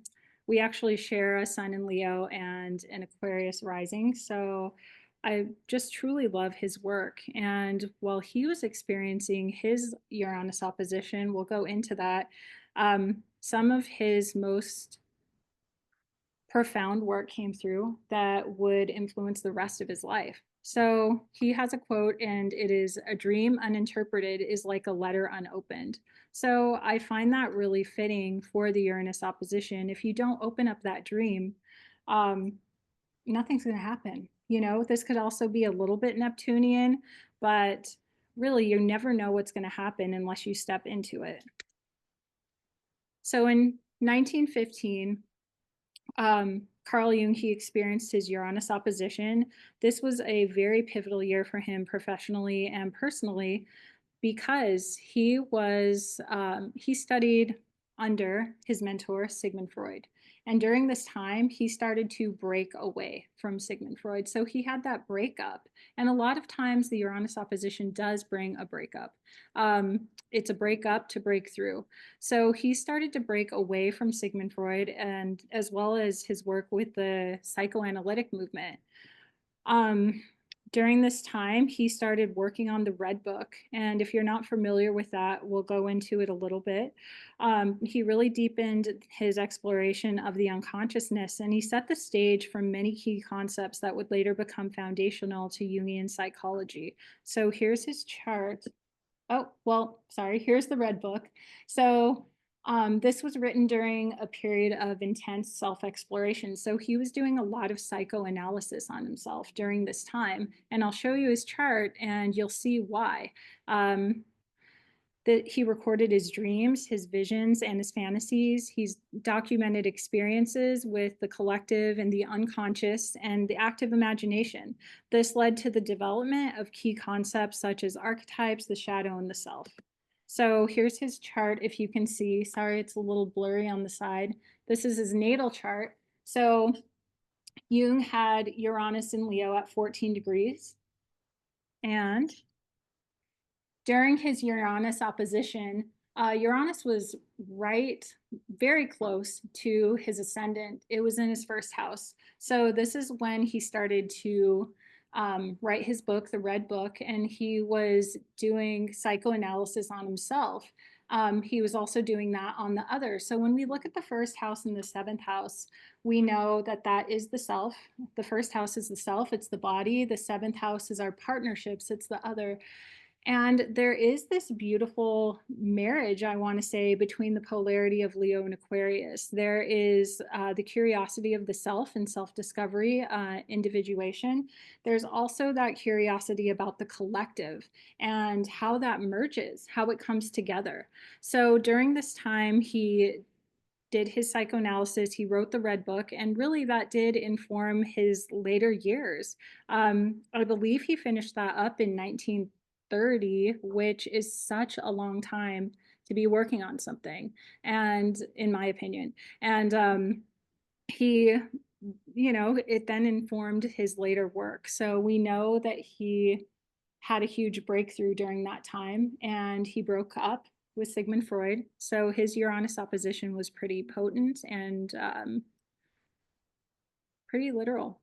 we actually share a sun in Leo and an Aquarius rising. So I just truly love his work. And while he was experiencing his Uranus opposition, we'll go into that. Some of his most profound work came through that would influence the rest of his life. So he has a quote, and it is, "A dream uninterpreted is like a letter unopened." So I find that really fitting for the Uranus opposition. If you don't open up that dream, nothing's going to happen. You know, this could also be a little bit Neptunian, but really, you never know what's going to happen unless you step into it. So in 1915, Carl Jung, he experienced his Uranus opposition. This was a very pivotal year for him professionally and personally because he studied under his mentor, Sigmund Freud. And during this time, he started to break away from Sigmund Freud. So he had that breakup. And a lot of times the Uranus opposition does bring a breakup. It's a breakup to break through. So he started to break away from Sigmund Freud, and as well as his work with the psychoanalytic movement. During this time, he started working on the Red Book. And if you're not familiar with that, we'll go into it a little bit. He really deepened his exploration of the unconsciousness, and he set the stage for many key concepts that would later become foundational to Jungian psychology. So here's his chart. Oh, well, sorry, here's the Red Book. So this was written during a period of intense self-exploration. So he was doing a lot of psychoanalysis on himself during this time. And I'll show you his chart and you'll see why. That he recorded his dreams, his visions, and his fantasies. He's documented experiences with the collective and the unconscious and the active imagination. This led to the development of key concepts such as archetypes, the shadow, and the self. So here's his chart, if you can see. Sorry, it's a little blurry on the side. This is his natal chart. So Jung had Uranus in Leo at 14 degrees. And during his Uranus opposition, Uranus was very close to his ascendant. It was in his first house. So this is when he started to write his book, The Red Book, and he was doing psychoanalysis on himself. He was also doing that on the other. So when we look at the first house and the seventh house, we know that that is the self. The first house is the self, it's the body. The seventh house is our partnerships, it's the other. And there is this beautiful marriage, I want to say, between the polarity of Leo and Aquarius. There is the curiosity of the self and self-discovery, individuation. There's also that curiosity about the collective and how that merges, how it comes together. So during this time, he did his psychoanalysis, he wrote the Red Book, and really that did inform his later years. I believe he finished that up in 1930, which is such a long time to be working on something, and in my opinion. And he, it then informed his later work. So we know that he had a huge breakthrough during that time, and he broke up with Sigmund Freud. So his Uranus opposition was pretty potent and pretty literal.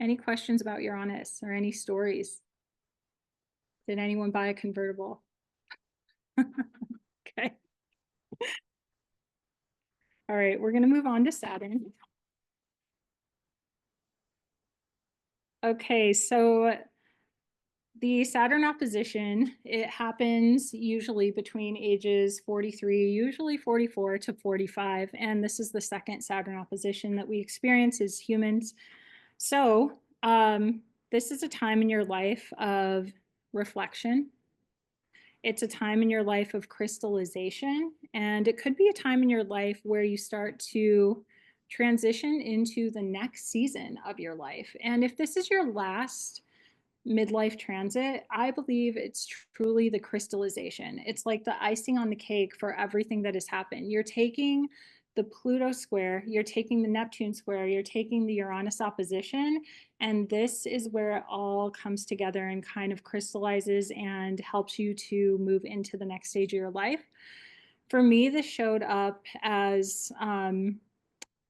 Any questions about Uranus or any stories? Did anyone buy a convertible? Okay. All right, we're going to move on to Saturn. Okay, so the Saturn opposition, it happens usually between ages 43, usually 44 to 45. And this is the second Saturn opposition that we experience as humans. So this is a time in your life of reflection. It's a time in your life of crystallization. And it could be a time in your life where you start to transition into the next season of your life. And if this is your last midlife transit, I believe it's truly the crystallization. It's like the icing on the cake for everything that has happened. You're taking the Pluto Square, you're taking the Neptune Square, you're taking the Uranus Opposition, and this is where it all comes together and kind of crystallizes and helps you to move into the next stage of your life. For me, this showed up as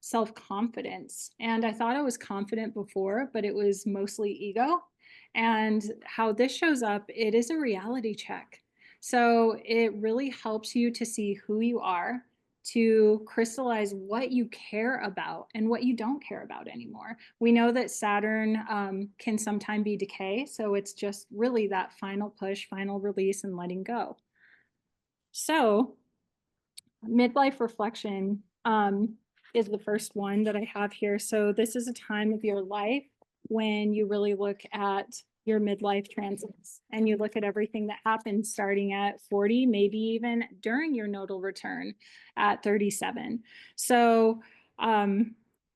self-confidence. And I thought I was confident before, but it was mostly ego. And how this shows up, it is a reality check. So it really helps you to see who you are, to crystallize what you care about and what you don't care about anymore. We know that Saturn can sometimes be decay. So it's just really that final push, final release, and letting go. So midlife reflection is the first one that I have here. So this is a time of your life when you really look at your midlife transits and you look at everything that happens starting at 40, maybe even during your nodal return at 37. So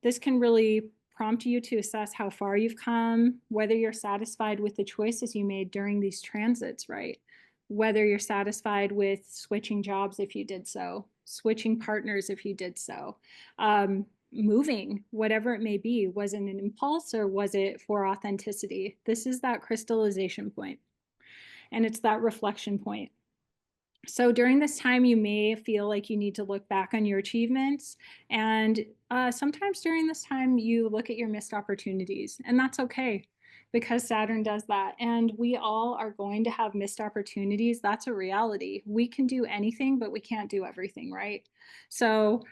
this can really prompt you to assess how far you've come, whether you're satisfied with the choices you made during these transits, right? Whether you're satisfied with switching jobs if you did so, switching partners if you did so, moving, whatever it may be. Was it an impulse or was it for authenticity? This is that crystallization point, and it's that reflection point. So during this time, you may feel like you need to look back on your achievements. And sometimes during this time, you look at your missed opportunities, and that's okay because Saturn does that. And we all are going to have missed opportunities. That's a reality. We can do anything, but we can't do everything, right? So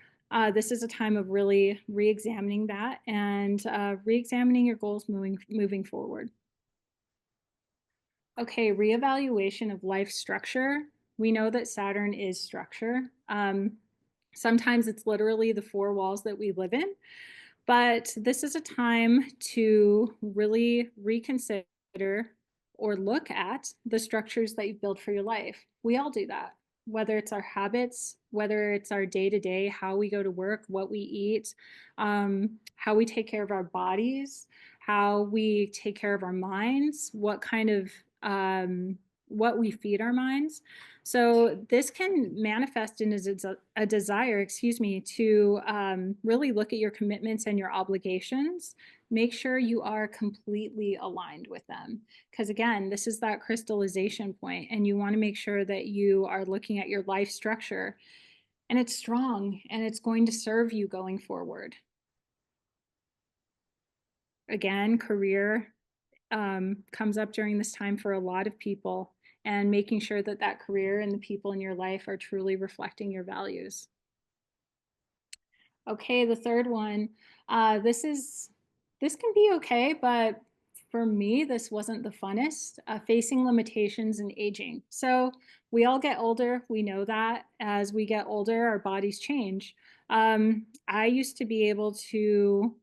this is a time of really re-examining that and re-examining your goals moving forward. Okay, reevaluation of life structure. We know that Saturn is structure. Sometimes it's literally the four walls that we live in, but this is a time to really reconsider or look at the structures that you've built for your life. We all do that, whether it's our habits, whether it's our day-to-day, how we go to work, what we eat, how we take care of our bodies, how we take care of our minds, what kind of what we feed our minds. So this can manifest in a desire, to really look at your commitments and your obligations. Make sure you are completely aligned with them. Because again, this is that crystallization point, and you want to make sure that you are looking at your life structure and it's strong and it's going to serve you going forward. Again, career comes up during this time for a lot of people, and making sure that that career and the people in your life are truly reflecting your values. Okay, the third one, this can be okay, but for me, this wasn't the funnest, facing limitations and aging. So we all get older. We know that as we get older, our bodies change. I used to be able to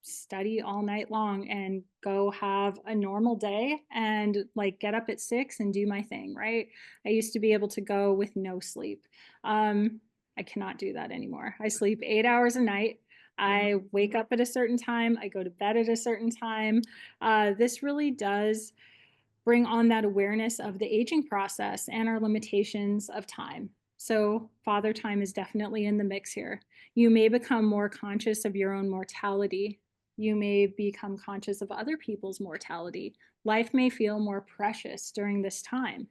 study all night long and go have a normal day and like get up at 6 and do my thing, right? I used to be able to go with no sleep. I cannot do that anymore. I sleep 8 hours a night. I wake up at a certain time. I go to bed at a certain time. This really does bring on that awareness of the aging process and our limitations of time. So father time is definitely in the mix here. You may become more conscious of your own mortality. You may become conscious of other people's mortality. Life may feel more precious during this time.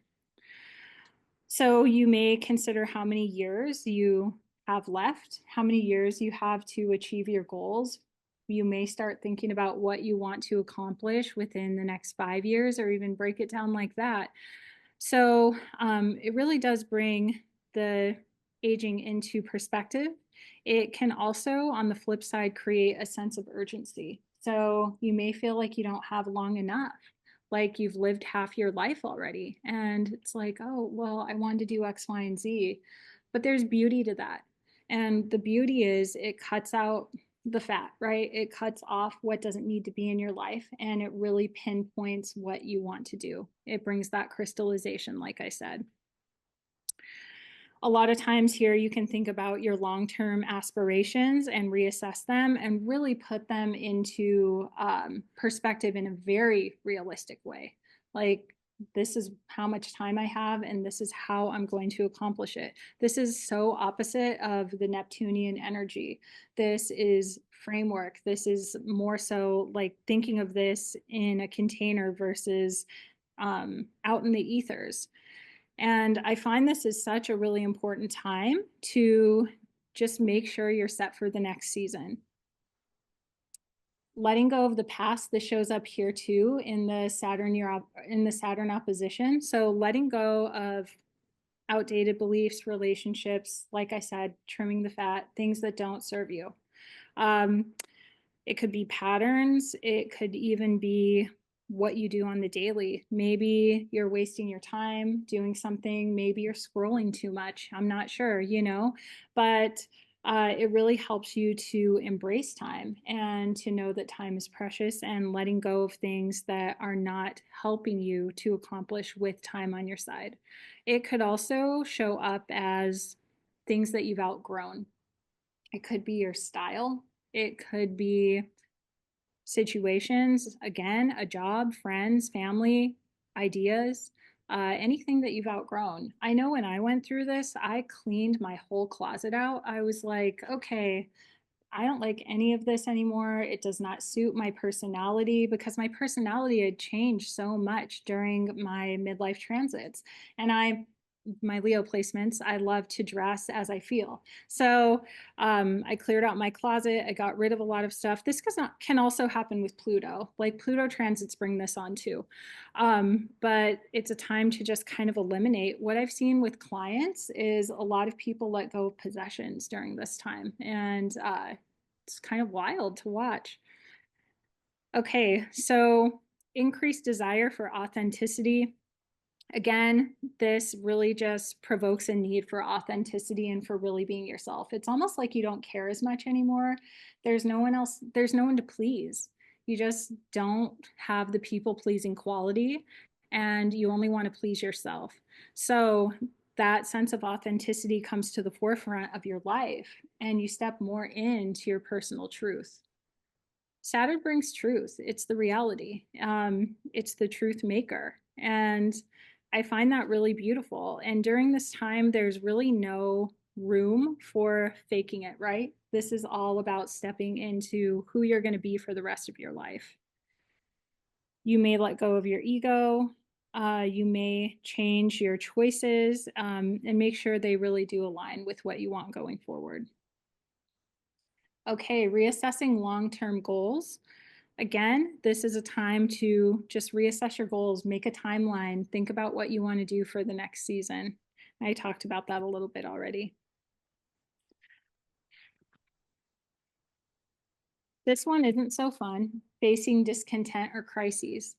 So you may consider how many years you have left, how many years you have to achieve your goals, You may start thinking about what you want to accomplish within the next 5 years, or even break it down like that. So it really does bring the aging into perspective. It can also, on the flip side, create a sense of urgency. So you may feel like you don't have long enough, like you've lived half your life already. And it's like, oh, well, I wanted to do X, Y, and Z. But there's beauty to that. And the beauty is it cuts out the fat, right? It cuts off what doesn't need to be in your life, and it really pinpoints what you want to do. It brings that crystallization, like I said. A lot of times here you can think about your long-term aspirations and reassess them and really put them into perspective in a very realistic way. Like, this is how much time I have, and this is how I'm going to accomplish it. This is so opposite of the Neptunian energy. This is framework. This is more so like thinking of this in a container versus out in the ethers. And I find this is such a really important time to just make sure you're set for the next season. Letting go of the past, this shows up here too in the Saturn opposition. So letting go of outdated beliefs, relationships, like I said, trimming the fat, things that don't serve you. It could be patterns. It could even be what you do on the daily. Maybe you're wasting your time doing something. Maybe you're scrolling too much. I'm not sure, but it really helps you to embrace time and to know that time is precious, and letting go of things that are not helping you to accomplish with time on your side. It could also show up as things that you've outgrown. It could be your style. It could be situations, again, a job, friends, family, ideas, anything that you've outgrown. I know when I went through this, I cleaned my whole closet out. I was like, okay, I don't like any of this anymore. It does not suit my personality, because my personality had changed so much during my midlife transits. And my Leo placements, I love to dress as I feel. So I cleared out my closet. I got rid of a lot of stuff. This can also happen with Pluto. Like, Pluto transits bring this on too. But it's a time to just kind of eliminate. What I've seen with clients is a lot of people let go of possessions during this time. And it's kind of wild to watch. Okay, so increased desire for authenticity. Again, this really just provokes a need for authenticity and for really being yourself. It's almost like you don't care as much anymore. There's no one to please. You just don't have the people pleasing quality, and you only want to please yourself. So that sense of authenticity comes to the forefront of your life, and you step more into your personal truth. Saturn brings truth. It's the reality. It's the truth maker. And I find that really beautiful. And during this time, there's really no room for faking it, right? This is all about stepping into who you're going to be for the rest of your life. You may let go of your ego. You may change your choices and make sure they really do align with what you want going forward. Okay, reassessing long-term goals. Again, this is a time to just reassess your goals, make a timeline, think about what you want to do for the next season. I talked about that a little bit already. This one isn't so fun, facing discontent or crises.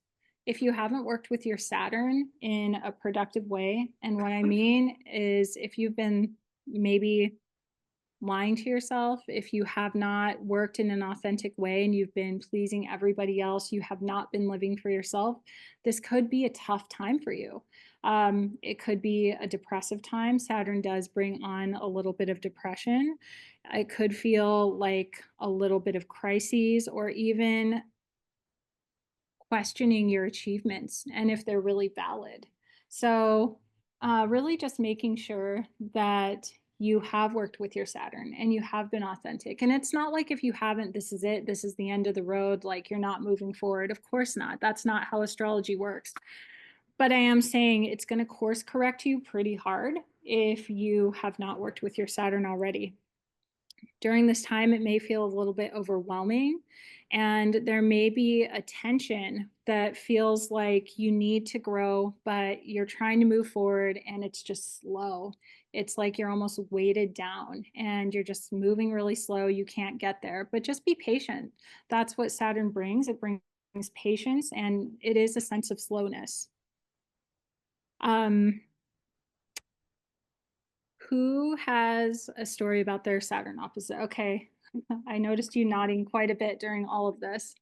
If you haven't worked with your Saturn in a productive way, and what I mean is if you've been maybe lying to yourself, if you have not worked in an authentic way and you've been pleasing everybody else, you have not been living for yourself, this could be a tough time for you. It could be a depressive time. Saturn does bring on a little bit of depression. It could feel like a little bit of crises, or even questioning your achievements and if they're really valid. So really just making sure that you have worked with your Saturn and you have been authentic. And it's not like if you haven't, this is it, this is the end of the road, like you're not moving forward. Of course not. That's not how astrology works. But I am saying it's going to course correct you pretty hard if you have not worked with your Saturn already. During this time, it may feel a little bit overwhelming, and there may be a tension that feels like you need to grow, but you're trying to move forward and it's just slow. It's like you're almost weighted down and you're just moving really slow. You can't get there, but just be patient. That's what Saturn brings. It brings patience, and it is a sense of slowness. Who has a story about their Saturn opposite? Okay. I noticed you nodding quite a bit during all of this.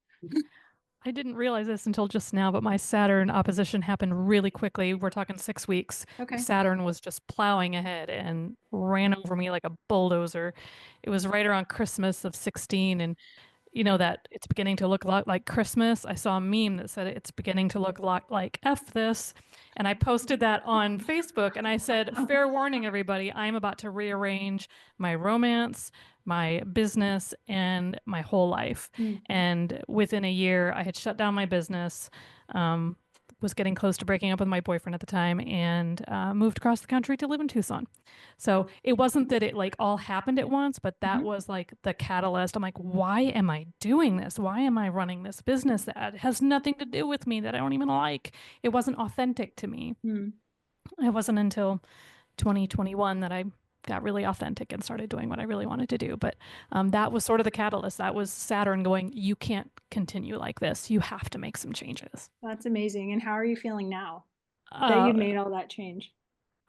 I didn't realize this until just now, but my Saturn opposition happened really quickly. We're talking 6 weeks. Okay. Saturn was just plowing ahead and ran over me like a bulldozer. It was right around Christmas of 16, and you know that it's beginning to look a lot like Christmas. I saw a meme that said it's beginning to look a lot like F this. And I posted that on Facebook and I said, fair warning, everybody, I'm about to rearrange my romance, my business, and my whole life. And within a year, I had shut down my business, was getting close to breaking up with my boyfriend at the time, and moved across the country to live in Tucson. So it wasn't that it like all happened at once, but that was like the catalyst. I'm like, why am I doing this? Why am I running this business that has nothing to do with me, that I don't even like? It wasn't authentic to me. It wasn't until 2021 that I got really authentic and started doing what I really wanted to do. But that was sort of the catalyst. That was Saturn going, you can't continue like this. You have to make some changes. That's amazing. And how are you feeling now that you made all that change?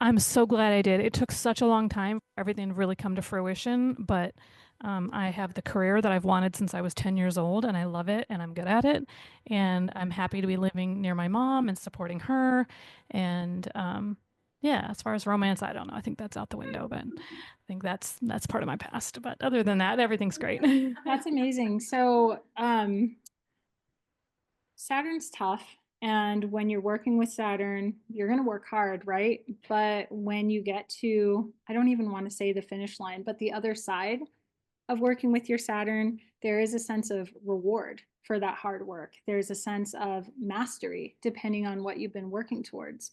I'm so glad I did. It took such a long time for everything to really come to fruition, but I have the career that I've wanted since I was 10 years old, and I love it, and I'm good at it, and I'm happy to be living near my mom and supporting her. And yeah, as far as romance, I don't know. I think that's out the window, but I think that's part of my past. But other than that, everything's great. That's amazing. So Saturn's tough. And when you're working with Saturn, you're going to work hard, right? But when you get to, I don't even want to say the finish line, but the other side of working with your Saturn, there is a sense of reward for that hard work. There's a sense of mastery, depending on what you've been working towards.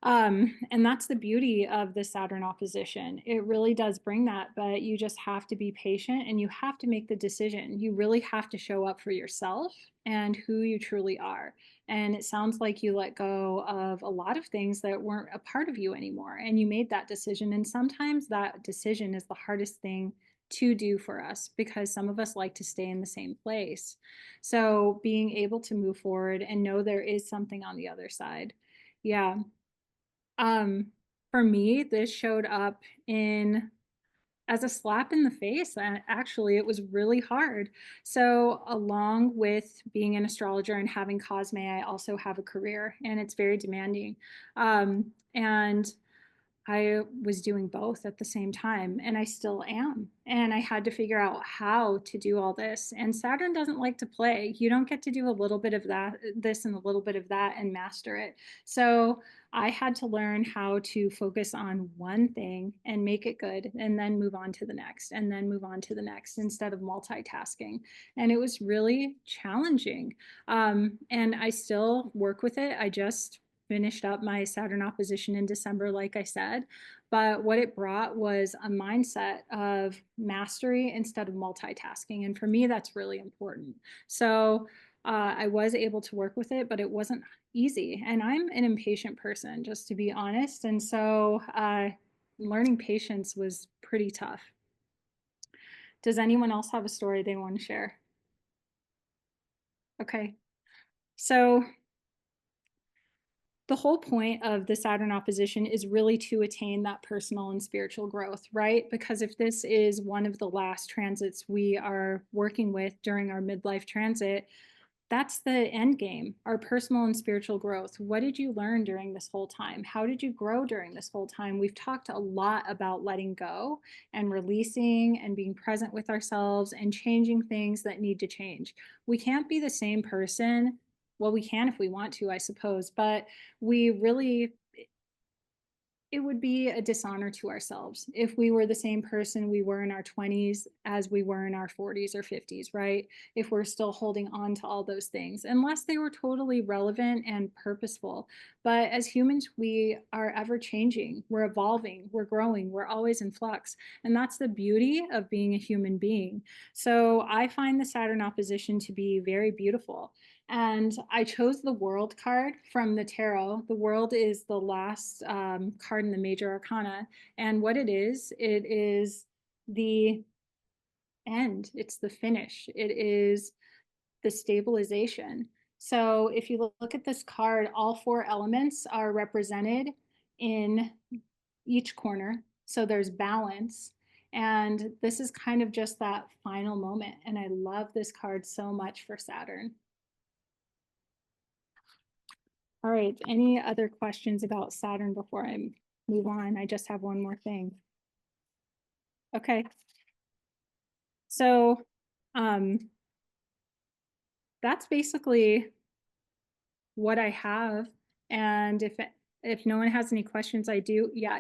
And that's the beauty of the Saturn opposition. It really does bring that, but you just have to be patient and you have to make the decision. You really have to show up for yourself and who you truly are. And it sounds like you let go of a lot of things that weren't a part of you anymore. And you made that decision. And sometimes that decision is the hardest thing to do for us because some of us like to stay in the same place. So being able to move forward and know there is something on the other side. Yeah. For me, this showed up in as a slap in the face. And actually, it was really hard. So, along with being an astrologer and having Cosme, I also have a career, and it's very demanding. And I was doing both at the same time, and I still am. And I had to figure out how to do all this. And Saturn doesn't like to play. You don't get to do a little bit of that, this, and a little bit of that and master it. So I had to learn how to focus on one thing and make it good, and then move on to the next, and then move on to the next instead of multitasking. And it was really challenging. And I still work with it. I just finished up my Saturn opposition in December, like I said. But what it brought was a mindset of mastery instead of multitasking. And for me, that's really important. So I was able to work with it, but it wasn't easy. And I'm an impatient person, just to be honest. And so learning patience was pretty tough. Does anyone else have a story they want to share? Okay. So the whole point of the Saturn opposition is really to attain that personal and spiritual growth, right? Because if this is one of the last transits we are working with during our midlife transit, that's the end game, our personal and spiritual growth. What did you learn during this whole time? How did you grow during this whole time? We've talked a lot about letting go and releasing and being present with ourselves and changing things that need to change. We can't be the same person. Well, we can if we want to, I suppose, but we really, it would be a dishonor to ourselves if we were the same person we were in our 20s as we were in our 40s or 50s, right? If we're still holding on to all those things, unless they were totally relevant and purposeful. But as humans, we are ever changing, we're evolving, we're growing, we're always in flux. And that's the beauty of being a human being. So I find the Saturn opposition to be very beautiful. And I chose the World card from the tarot. The World is the last card in the major arcana. And what it is the end, it's the finish, it is the stabilization. So if you look at this card, all 4 elements are represented in each corner. So there's balance. And this is kind of just that final moment. And I love this card so much for Saturn. All right, any other questions about Saturn before I move on? I just have one more thing. Okay. So, that's basically what I have. And if no one has any questions, I do. Yeah.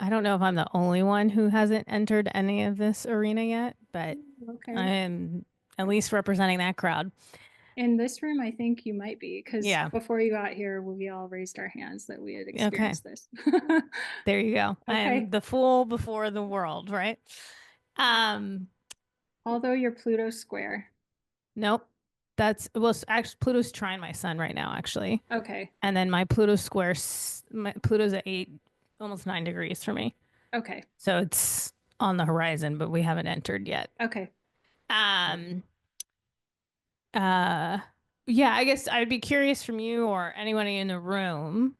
I don't know if I'm the only one who hasn't entered any of this arena yet, but Okay. I am at least representing that crowd. In this room, I think you might be, because Yeah. before you got here, we all raised our hands that we had experienced this. There you go. Okay. I'm the fool before the world, right? Although you're Pluto Square. Nope. Actually Pluto's trying my sun right now, actually. Okay. And then my Pluto square, my Pluto's at 8, almost 9 degrees for me. Okay. So it's on the horizon, but we haven't entered yet. Okay. Yeah, I guess I'd be curious from you or anyone in the room.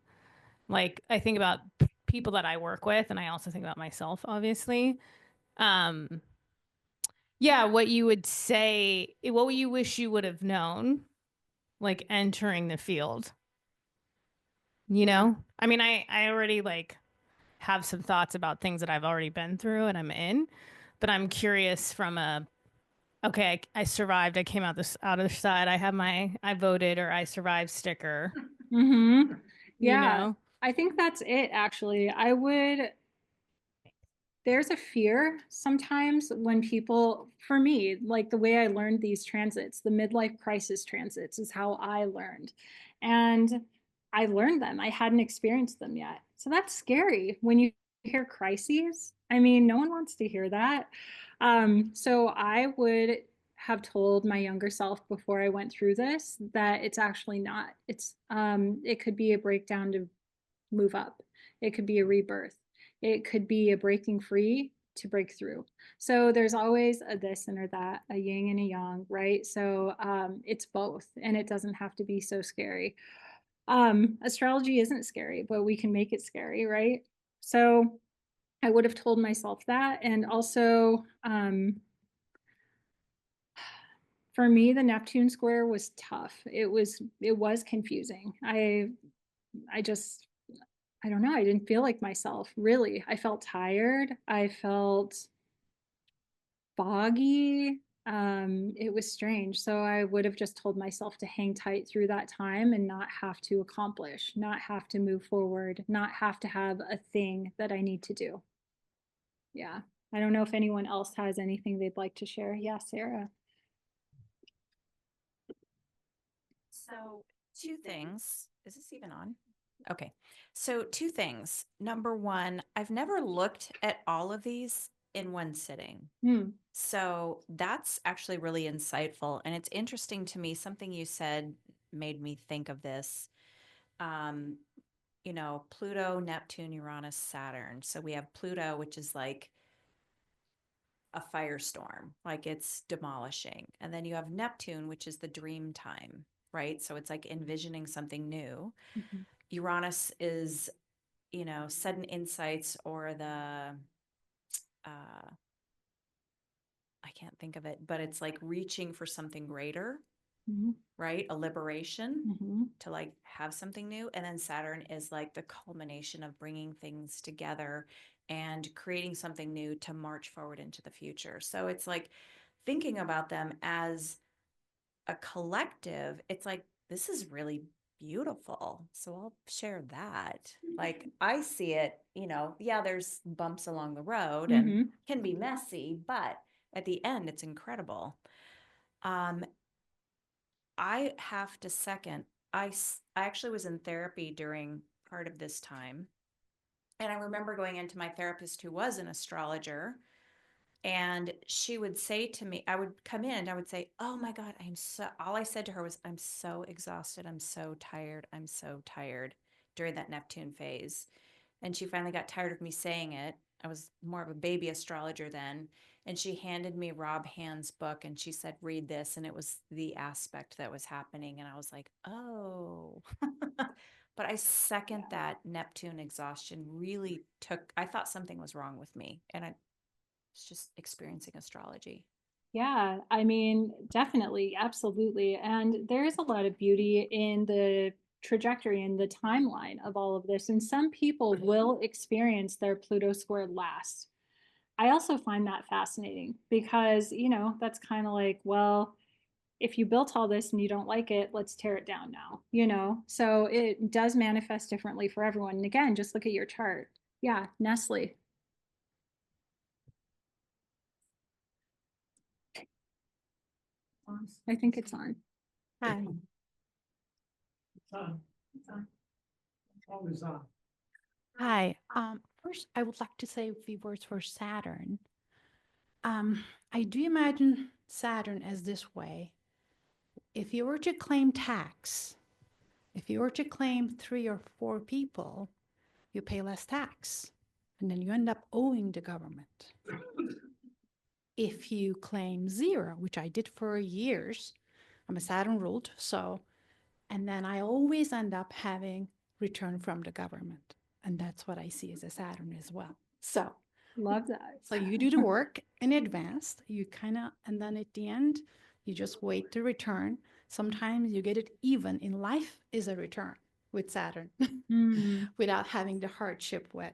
Like, I think about people that I work with, and I also think about myself, obviously. Yeah, what you would say, what you wish you would have known, like entering the field. You know? I mean, I already like have some thoughts about things that I've already been through and I'm in, but I'm curious from okay, I survived. I came out this other side. I have I voted or I survived sticker. Mm-hmm. Yeah. You know? I think that's it, actually. There's a fear sometimes when people, for me, like the way I learned these transits, the midlife crisis transits is how I learned. And I learned them. I hadn't experienced them yet. So that's scary when you hear crises. I mean, no one wants to hear that. So I would have told my younger self before I went through this that it's actually not. It could be a breakdown to move up. It could be a rebirth. It could be a breaking free to break through. So there's always a this and or that, a yin and a yang, right? So it's both, and it doesn't have to be so scary. Astrology isn't scary, but we can make it scary, right? So I would have told myself that. And also, for me, the Neptune Square was tough. It was confusing. I don't know. I didn't feel like myself, really. I felt tired. I felt foggy. It was strange. So I would have just told myself to hang tight through that time and not have to accomplish, not have to move forward, not have to have a thing that I need to do. Yeah. I don't know if anyone else has anything they'd like to share. Yeah, Sarah. So, 2 things. Is this even on? Okay. So, 2 things. Number 1, I've never looked at all of these in one sitting. So, that's actually really insightful. And it's interesting to me. Something you said made me think of this. Pluto, Neptune, Uranus, Saturn. So, we have Pluto, which is like a firestorm, like it's demolishing. And then you have Neptune, which is the dream time, right? So it's like envisioning something new. Mm-hmm. Uranus is, sudden insights or I can't think of it, but it's like reaching for something greater, Mm-hmm. right? A liberation Mm-hmm. to like have something new. And then Saturn is like the culmination of bringing things together and creating something new to march forward into the future. So it's like thinking about them as a collective, it's like, this is really beautiful. So I'll share that. Like, I see it, yeah, there's bumps along the road and can be messy, but at the end, it's incredible. I have to second, I actually was in therapy during part of this time. And I remember going into my therapist who was an astrologer, and she would say to me, I would come in, I would say, oh my God, all I said to her was, I'm so exhausted. I'm so tired. I'm so tired during that Neptune phase. And she finally got tired of me saying it. I was more of a baby astrologer then. And she handed me Rob Hand's book and she said, read this. And it was the aspect that was happening. And I was like, oh. But I second that Neptune exhaustion really I thought something was wrong with me. And I was just experiencing astrology. Yeah, I mean, definitely, absolutely. And there is a lot of beauty in the trajectory and the timeline of all of this. And some people will experience their Pluto square last. I also find that fascinating because, that's kind of like, well, if you built all this and you don't like it, let's tear it down now. So it does manifest differently for everyone. And again, just look at your chart. Yeah, Nestle. I think it's on. Hi. It's on. It's on. It's always on. Hi. First, I would like to say a few words for Saturn. I do imagine Saturn as this way. If you were to claim tax, if you were to claim 3 or 4 people, you pay less tax, and then you end up owing the government. If you claim 0, which I did for years, I'm a Saturn ruled, and then I always end up having return from the government. And that's what I see as a Saturn as well. So Love that. So you do the work in advance, and then at the end, you just wait to return. Sometimes you get it even in life is a return with Saturn without having the hardship with.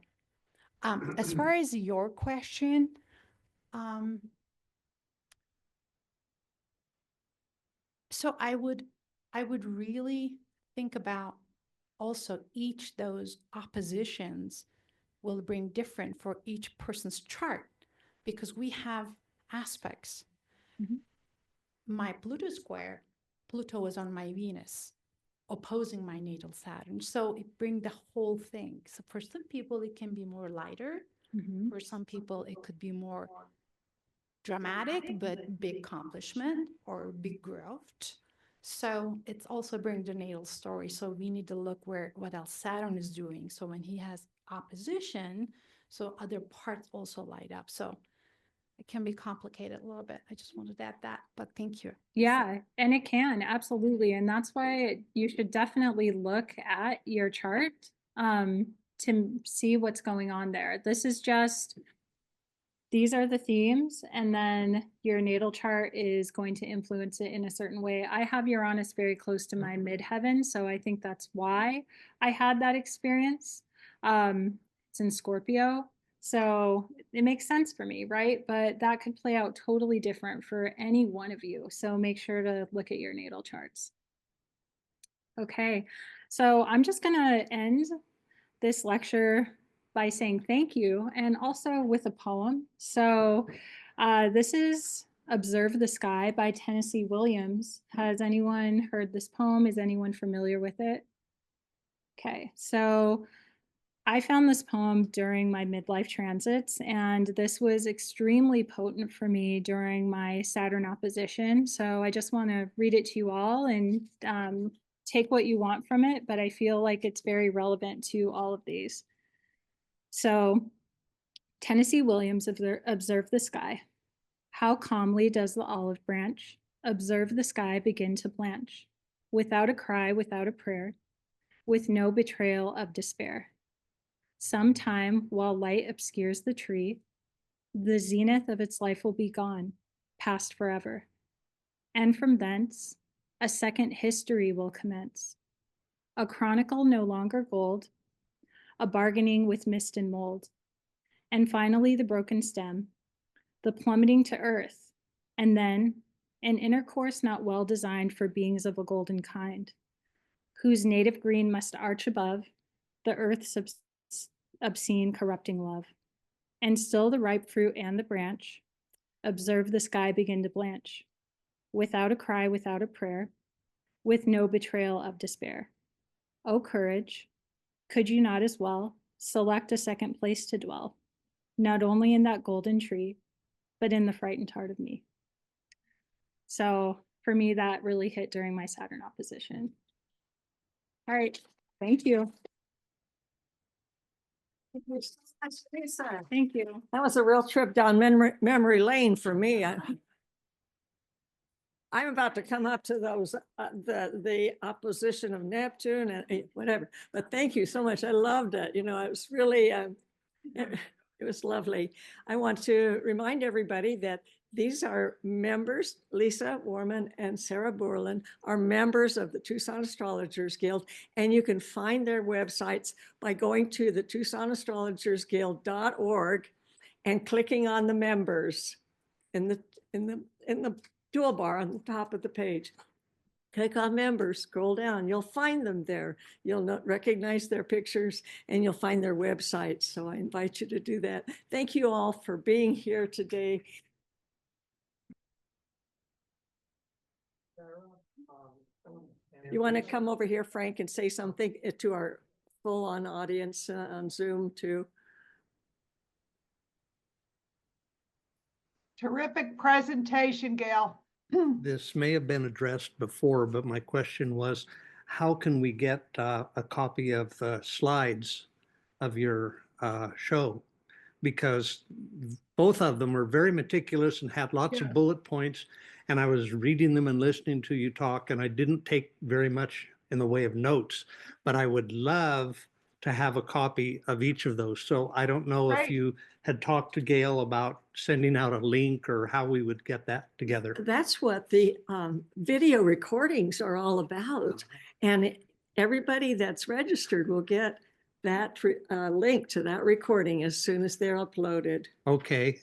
As far as your question, so I would really think about also each those oppositions will bring different for each person's chart because we have aspects. My Pluto square, Pluto was on my Venus, opposing my natal Saturn. So it brings the whole thing. So for some people, it can be more lighter. For some people, it could be more dramatic, but big accomplishment or big growth. So it's also bring the natal story. So we need to look what else Saturn is doing. So when he has opposition, so other parts also light up. So it can be complicated a little bit. I just wanted to add that, but thank you. Yeah, and it can, absolutely. And that's why you should definitely look at your chart to see what's going on there. These are the themes, and then your natal chart is going to influence it in a certain way. I have Uranus very close to my midheaven, so I think that's why I had that experience. It's in Scorpio, so it makes sense for me, right? But that could play out totally different for any one of you. So make sure to look at your natal charts. Okay, so I'm just gonna end this lecture by saying thank you and also with a poem. So this is Observe the Sky by Tennessee Williams. Has anyone heard this poem? Is anyone familiar with it? Okay, so I found this poem during my midlife transits, and this was extremely potent for me during my Saturn opposition. So I just want to read it to you all and take what you want from it, but I feel like it's very relevant to all of these. So, Tennessee Williams observe the sky. How calmly does the olive branch observe the sky begin to blanch, without a cry, without a prayer, with no betrayal of despair. Sometime while light obscures the tree, the zenith of its life will be gone, past forever. And from thence, a second history will commence, a chronicle no longer gold, a bargaining with mist and mold. And finally, the broken stem, the plummeting to earth, and then an intercourse not well designed for beings of a golden kind, whose native green must arch above the earth's obscene corrupting love. And still the ripe fruit and the branch observe the sky begin to blanch, without a cry, without a prayer, with no betrayal of despair. O courage, could you not as well select a second place to dwell, not only in that golden tree, but in the frightened heart of me? So for me, that really hit during my Saturn opposition. All right, thank you. Thank you. That was a real trip down memory lane for me. I'm about to come up to those, the opposition of Neptune and whatever, but thank you so much. I loved it. You know, it was really, it was lovely. I want to remind everybody that these are members, Lisa Warman and Sarah Borland are members of the Tucson Astrologers Guild, and you can find their websites by going to the TucsonAstrologersGuild.org and clicking on the members in the toolbar on the top of the page. Click on members, scroll down, you'll find them there. You'll not recognize their pictures and you'll find their websites. So I invite you to do that. Thank you all for being here today. You want to come over here, Frank, and say something to our full-on audience on Zoom too? Terrific presentation, Gail. This may have been addressed before, but my question was, how can we get a copy of the slides of your show? Because both of them are very meticulous and had lots of bullet points. And I was reading them and listening to you talk, and I didn't take very much in the way of notes, but I would love to have a copy of each of those. So I don't know if you had talked to Gail about sending out a link or how we would get that together. That's what the video recordings are all about. And everybody that's registered will get that link to that recording as soon as they're uploaded. Okay.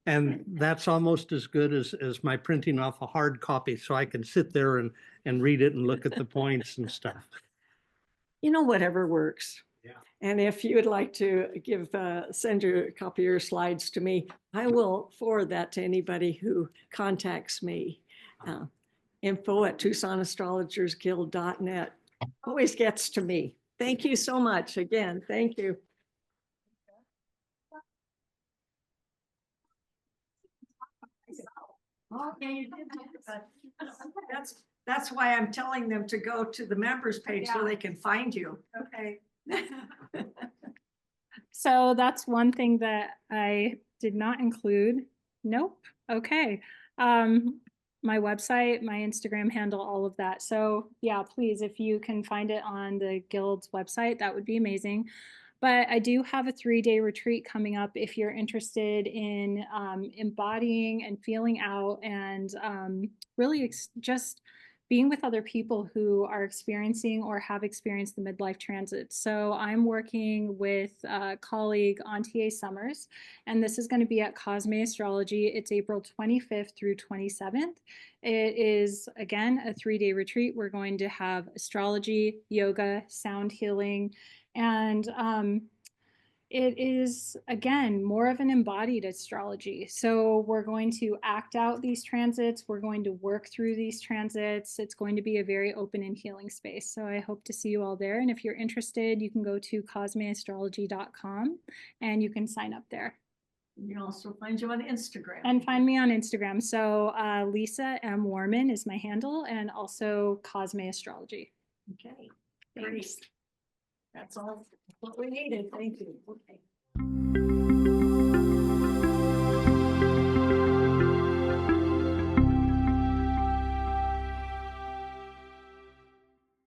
And that's almost as good as my printing off a hard copy, so I can sit there and read it and look at the points and stuff. You know, whatever works. Yeah. And if you would like to send your copy of your slides to me, I will forward that to anybody who contacts me. info@TucsonAstrologersGuild.net always gets to me. Thank you so much again. Thank you. Okay, you did that. That's why I'm telling them to go to the members page so they can find you. Okay. So that's one thing that I did not include. Nope. Okay. My website, my Instagram handle, all of that. So yeah, please, if you can find it on the Guild's website, that would be amazing. But I do have a 3-day retreat coming up if you're interested in embodying and feeling out and really just being with other people who are experiencing or have experienced the midlife transit. So I'm working with a colleague, Auntie Summers, and this is going to be at Cosme Astrology. It's April 25th through 27th. It is, again, a 3-day retreat. We're going to have astrology, yoga, sound healing, and it is, again, more of an embodied astrology. So we're going to act out these transits. We're going to work through these transits. It's going to be a very open and healing space. So I hope to see you all there. And if you're interested, you can go to cosmeastrology.com and you can sign up there. You can also find you on Instagram. And find me on Instagram. So Lisa M. Warman is my handle, and also Cosme Astrology. Okay, great. That's all what we needed. Thank you. Okay.